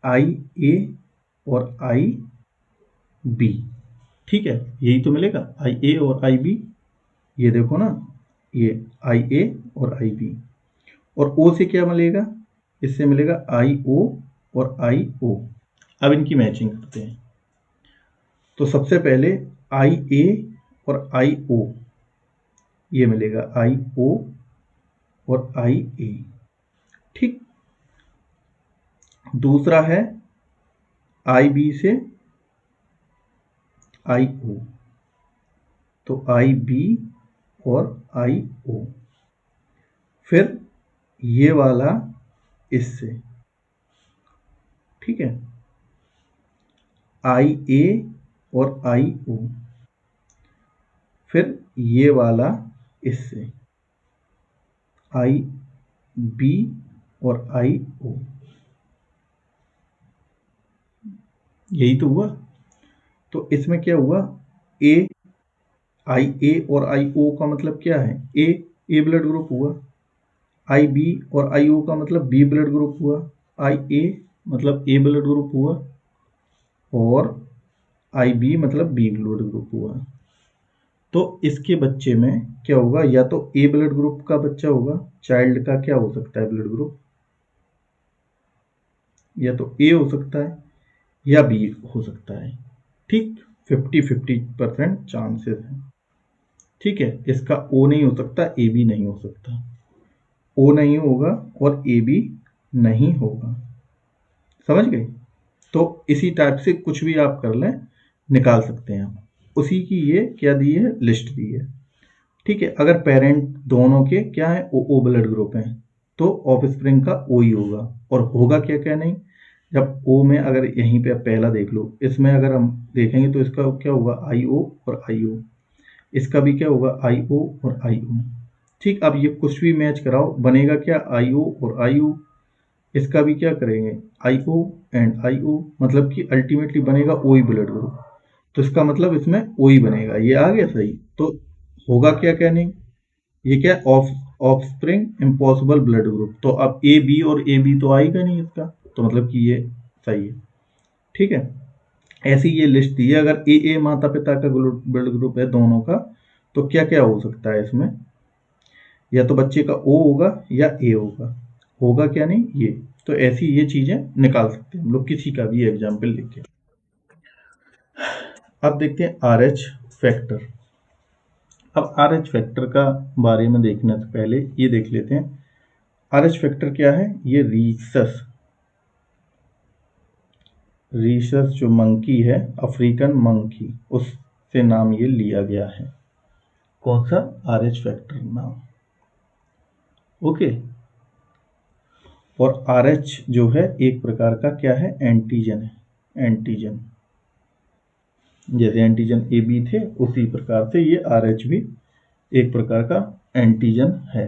[SPEAKER 1] आई ए और आई बी। ठीक है, यही तो मिलेगा, आई ए और आई बी। ये देखो ना, ये आई ए और आई बी। और ओ से क्या मिलेगा, इससे मिलेगा आई ओ और आई ओ। अब इनकी मैचिंग करते हैं। तो सबसे पहले आई ए और आई ओ, ये मिलेगा आई ओ और आई ए। ठीक, दूसरा है आई बी से आई ओ, तो आई बी और आई ओ। फिर ये वाला इससे, ठीक है, आई ए और आई ओ। फिर ये वाला इससे, आई बी और आई ओ। यही तो हुआ। तो इसमें क्या हुआ, ए, आई ए और आई ओ का मतलब क्या है, ए ब्लड ग्रुप हुआ। आई बी और आई ओ का मतलब बी ब्लड ग्रुप हुआ। आई ए मतलब ए ब्लड ग्रुप हुआ और आई बी मतलब बी ब्लड ग्रुप हुआ। तो इसके बच्चे में क्या होगा, या तो ए ब्लड ग्रुप का बच्चा होगा, चाइल्ड का क्या हो सकता है ब्लड ग्रुप, या तो ए हो सकता है या बी हो सकता है। ठीक, 50-50% चांसेस हैं। ठीक है, इसका ओ नहीं हो सकता, ए बी नहीं हो सकता, ओ नहीं होगा और ए बी नहीं होगा। समझ गए। तो इसी टाइप से कुछ भी आप कर लें, निकाल सकते हैं आप। उसी की ये क्या दी है, लिस्ट दी है। ठीक है, अगर पेरेंट दोनों के क्या है, ओ ब्लड ग्रुप है तो ऑफस्प्रिंग का ओ ही होगा। और होगा क्या क्या नहीं, जब ओ में अगर यहीं पे पहला देख लो, इसमें अगर हम देखेंगे तो इसका क्या होगा, आई ओ और आई ओ। इसका भी क्या होगा, आई ओ और आई ओ। ठीक, अब ये कुछ भी मैच कराओ बनेगा क्या, आई ओ और आई ओ। इसका भी क्या करेंगे, आई ओ एंड आई ओ, मतलब कि अल्टीमेटली बनेगा ओ ही ब्लड ग्रुप। तो इसका मतलब इसमें ओ ही बनेगा, ये आ गया सही। तो होगा क्या क्या नहीं, ये क्या ऑफस्प्रिंग इम्पॉसिबल ब्लड ग्रुप। तो अब ए बी और ए बी तो आएगा नहीं इसका, तो मतलब कि ये सही है। ठीक है, ऐसी ये लिस्ट दी है। अगर ए माता पिता का ब्लड ग्रुप है दोनों का, तो क्या क्या हो सकता है इसमें, या तो बच्चे का ओ होगा या ए होगा। होगा क्या नहीं ये, तो ऐसी ये चीजें निकाल सकते हैं हम लोग किसी का भी एग्जाम्पल लेके। अब देखते हैं आर एच फैक्टर। अब आर एच फैक्टर का बारे में देखने से पहले ये देख लेते हैं, आर एच फैक्टर क्या है। ये रीसस जो मंकी है, अफ्रीकन मंकी, उससे नाम ये लिया गया है। कौन सा, आर एच फैक्टर नाम। ओके, और आर एच जो है एक प्रकार का क्या है, एंटीजन है। एंटीजन, जैसे एंटीजन ए बी थे उसी प्रकार से ये आर एच भी एक प्रकार का एंटीजन है।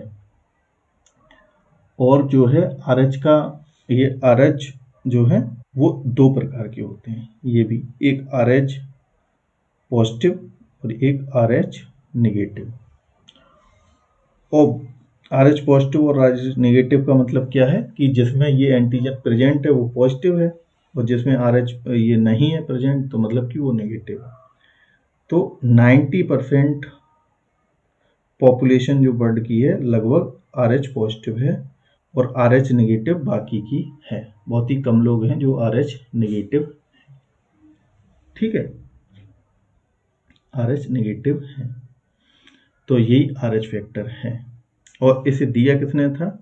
[SPEAKER 1] और जो है आर एच का, ये आर एच जो है वो दो प्रकार के होते हैं। ये भी एक आर एच पॉजिटिव और एक आर एच निगेटिव। और आर एच पॉजिटिव और आर एच नेगेटिव का मतलब क्या है कि जिसमें ये एंटीजन प्रेजेंट है वो पॉजिटिव है, और जिसमें आर एच ये नहीं है प्रेजेंट तो मतलब कि वो नेगेटिव है। तो 90% पॉपुलेशन जो वर्ल्ड की है लगभग आर एच पॉजिटिव है, और आर एच नेगेटिव बाकी की है। बहुत ही कम लोग हैं जो आर एच नेगेटिव, ठीक है, आर एच नेगेटिव है। तो यही आर एच फैक्टर है। और इसे दिया किसने था?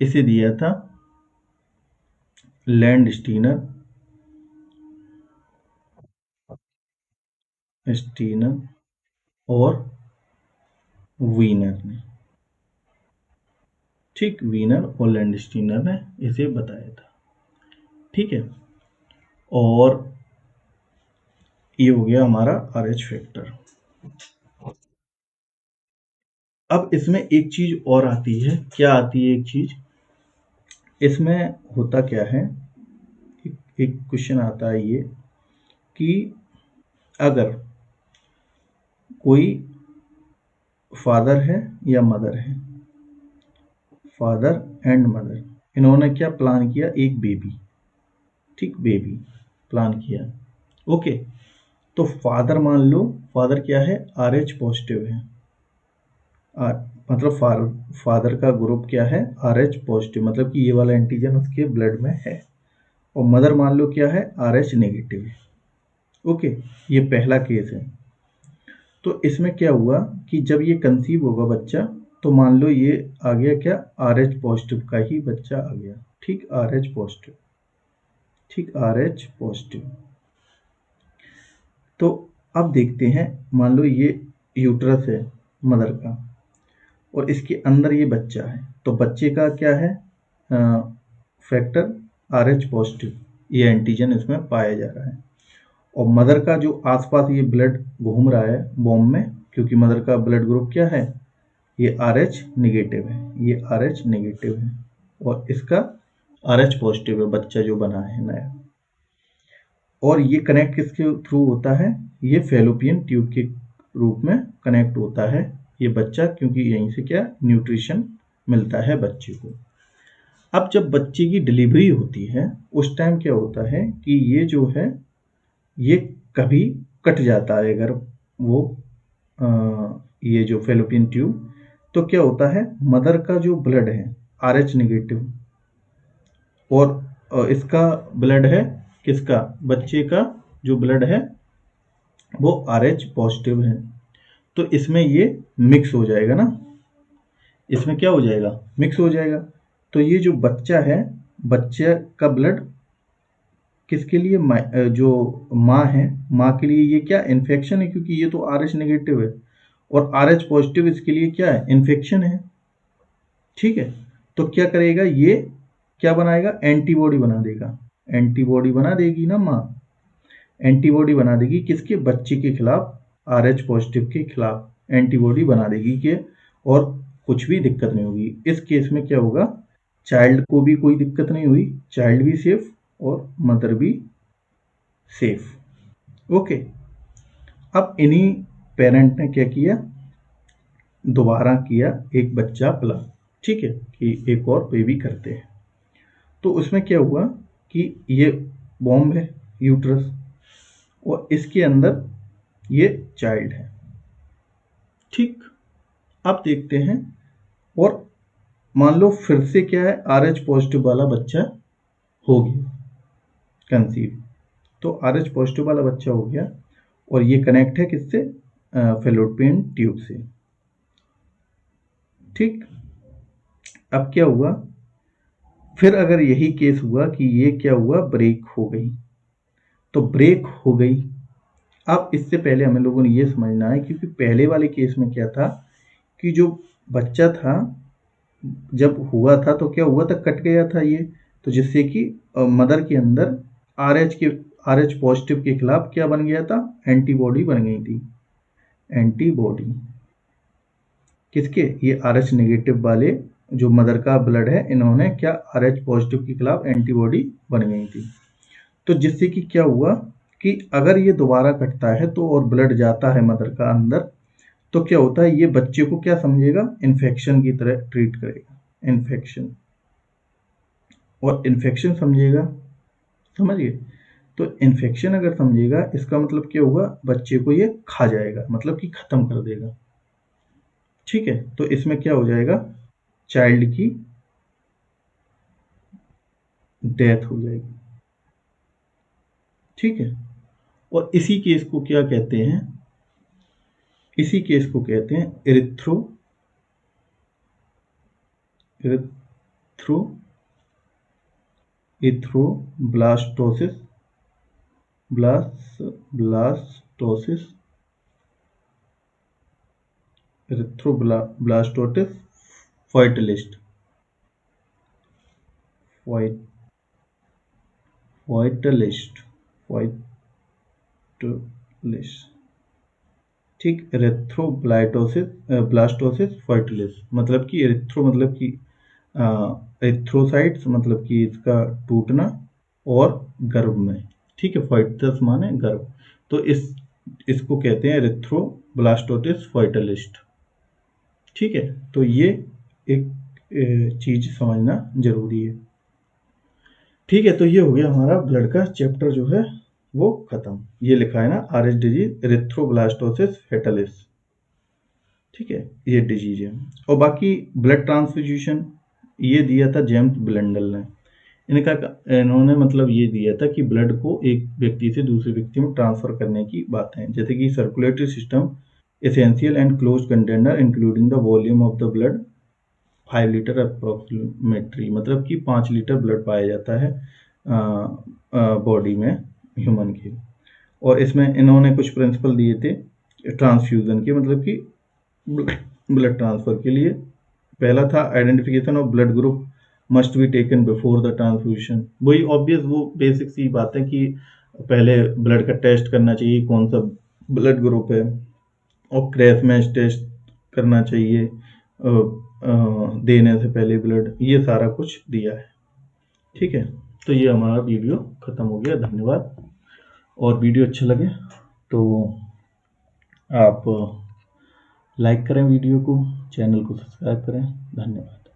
[SPEAKER 1] इसे दिया था लैंड स्टीनर स्टीनर और वीनर ने। ठीक, वीनर और लैंड स्टीनर ने इसे बताया था। ठीक है, और ये हो गया हमारा आर एच फैक्टर। अब इसमें एक चीज और आती है। क्या आती है एक चीज? इसमें होता क्या है, एक क्वेश्चन आता है ये कि अगर कोई फादर है या मदर है, फादर एंड मदर, इन्होंने क्या प्लान किया? एक बेबी, ठीक, बेबी प्लान किया। ओके, तो फादर मान लो, फादर क्या है? आर एच पॉजिटिव है। मतलब फादर का ग्रुप क्या है? आर एच पॉजिटिव, मतलब कि ये वाला एंटीजन उसके ब्लड में है। और मदर मान लो क्या है? आर एच नेगेटिव है। ओके, ये पहला केस है। तो इसमें क्या हुआ कि जब ये कंसीव होगा बच्चा, तो मान लो ये आ गया क्या? आर एच पॉजिटिव का ही बच्चा आ गया। ठीक, आर एच पॉजिटिव, ठीक, आर एच पॉजिटिव। तो अब देखते हैं, मान लो ये यूट्रस है मदर का, और इसके अंदर ये बच्चा है, तो बच्चे का क्या है? फैक्टर आर एच पॉजिटिव, ये एंटीजन इसमें पाया जा रहा है। और मदर का जो आसपास ये ब्लड घूम रहा है बॉम्ब में, क्योंकि मदर का ब्लड ग्रुप क्या है? ये आर एच नेगेटिव है, ये आर एच नेगेटिव है, और इसका आर एच पॉजिटिव है, बच्चा जो बना है नया। और ये कनेक्ट किसके थ्रू होता है? ये फेलोपियन ट्यूब के रूप में कनेक्ट होता है ये बच्चा, क्योंकि यहीं से क्या? न्यूट्रिशन मिलता है बच्चे को। अब जब बच्चे की डिलीवरी होती है, उस टाइम क्या होता है कि ये जो है ये कभी कट जाता है, अगर वो ये जो फेलोपियन ट्यूब, तो क्या होता है? मदर का जो ब्लड है आर एच नेगेटिव, और इसका ब्लड है किसका? बच्चे का जो ब्लड है वो आर एच पॉजिटिव है। तो इसमें ये मिक्स हो जाएगा ना, इसमें क्या हो जाएगा? मिक्स हो जाएगा। तो ये जो बच्चा है, बच्चे का ब्लड किसके लिए? जो माँ है, माँ के लिए ये क्या? इन्फेक्शन है, क्योंकि ये तो आर एच नेगेटिव है, और आर एच पॉजिटिव इसके लिए क्या है? इन्फेक्शन है। ठीक है, तो क्या करेगा ये? क्या बनाएगा? एंटीबॉडी बना देगा। एंटीबॉडी बना देगी ना माँ, एंटीबॉडी बना देगी किसके? बच्चे के खिलाफ, आर एच पॉजिटिव के खिलाफ एंटीबॉडी बना देगी के, और कुछ भी दिक्कत नहीं होगी। इस केस में क्या होगा? चाइल्ड को भी कोई दिक्कत नहीं हुई, चाइल्ड भी सेफ और मदर भी सेफ। ओके, अब इन्हीं पेरेंट ने क्या किया? दोबारा किया एक बच्चा प्लान, ठीक है, कि एक और बेबी करते हैं। तो उसमें क्या हुआ कि ये बॉम्ब है, यूट्रस, और इसके अंदर ये चाइल्ड है। ठीक, अब देखते हैं, और मान लो फिर से क्या है? आर एच पॉजिटिव वाला बच्चा हो गया कंसीव। तो आर एच पॉजिटिव वाला बच्चा हो गया, और ये कनेक्ट है किससे? फेलोपियन ट्यूब से। ठीक, अब क्या हुआ? फिर अगर यही केस हुआ कि ये क्या हुआ? ब्रेक हो गई, तो ब्रेक हो गई। अब इससे पहले हमें लोगों ने ये समझना है, क्योंकि पहले वाले केस में क्या था कि जो बच्चा था जब हुआ था तो क्या हुआ था? कट गया था ये, तो जिससे कि मदर के अंदर आर एच पॉजिटिव के खिलाफ क्या बन गया था? एंटीबॉडी बन गई थी। एंटीबॉडी किसके? ये आर एच नेगेटिव वाले जो मदर का ब्लड है, इन्होंने क्या? आर एच पॉजिटिव के खिलाफ एंटीबॉडी बन गई थी। तो जिससे कि क्या हुआ कि अगर ये दोबारा कटता है तो और ब्लड जाता है मदर का अंदर, तो क्या होता है, ये बच्चे को क्या समझेगा, इन्फेक्शन की तरह ट्रीट करेगा, इन्फेक्शन, और इन्फेक्शन समझेगा, समझिए। तो इन्फेक्शन अगर समझेगा, इसका मतलब क्या होगा, बच्चे को ये खा जाएगा, मतलब कि खत्म कर देगा। ठीक है, तो इसमें क्या हो जाएगा, चाइल्ड की डेथ हो जाएगी। ठीक है, और इसी केस को क्या कहते हैं, इसी केस को कहते हैं इरिथ्रो इथ्रोब्लास्टोसिस, ब्लास्टोसिस, इरिथ्रोब्लास्टोसिस फॉइटलिस्ट, फॉइटलिस्ट, फॉइटलिस्ट। ठीक, एरिथ्रोब्लाइटोसिस, ब्लास्टोसिस फर्टिलिस, मतलब कि एरिथ्रो मतलब कि एरिथ्रोसाइट्स, मतलब कि इसका टूटना, और गर्भ में। ठीक है, फर्टिलिस माने गर्भ, तो इसको कहते हैं एरिथ्रोब्लास्टोसिस फर्टिलिस्ट। ठीक है, तो ये एक चीज समझना जरूरी है। ठीक है, तो ये हो गया हमारा ब्लड का चैप्टर जो है वो खत्म। ये लिखा है ना, आरएस डिजीज एरिथ्रोब्लास्टोसिस फेटालिस। ठीक है, ये डिजीज है। और बाकी ब्लड ट्रांसफ्यूजन ये दिया था जेम्स ब्लेंडल ने। इन्होंने मतलब ये दिया था कि ब्लड को एक व्यक्ति से दूसरे व्यक्ति में ट्रांसफर करने की बात है, जैसे कि circulatory system essential and close container including the volume of the blood 5 litre approximately, मतलब कि 5 लीटर ब्लड पाया जाता है बॉडी में ह्यूमन की। और इसमें इन्होंने कुछ प्रिंसिपल दिए थे ट्रांसफ्यूजन के, मतलब कि ब्लड ट्रांसफर के लिए। पहला था identification of blood group must be taken before the transfusion. वही ऑब्वियस, वो बेसिक सी बात है कि पहले ब्लड का टेस्ट करना चाहिए कौन सा ब्लड ग्रुप है, और क्रैश मैच टेस्ट करना चाहिए देने से पहले ब्लड, ये सारा कुछ दिया है। ठीक है, तो ये हमारा वीडियो खत्म हो गया, धन्यवाद। और वीडियो अच्छा लगे तो आप लाइक करें वीडियो को, चैनल को सब्सक्राइब करें, धन्यवाद।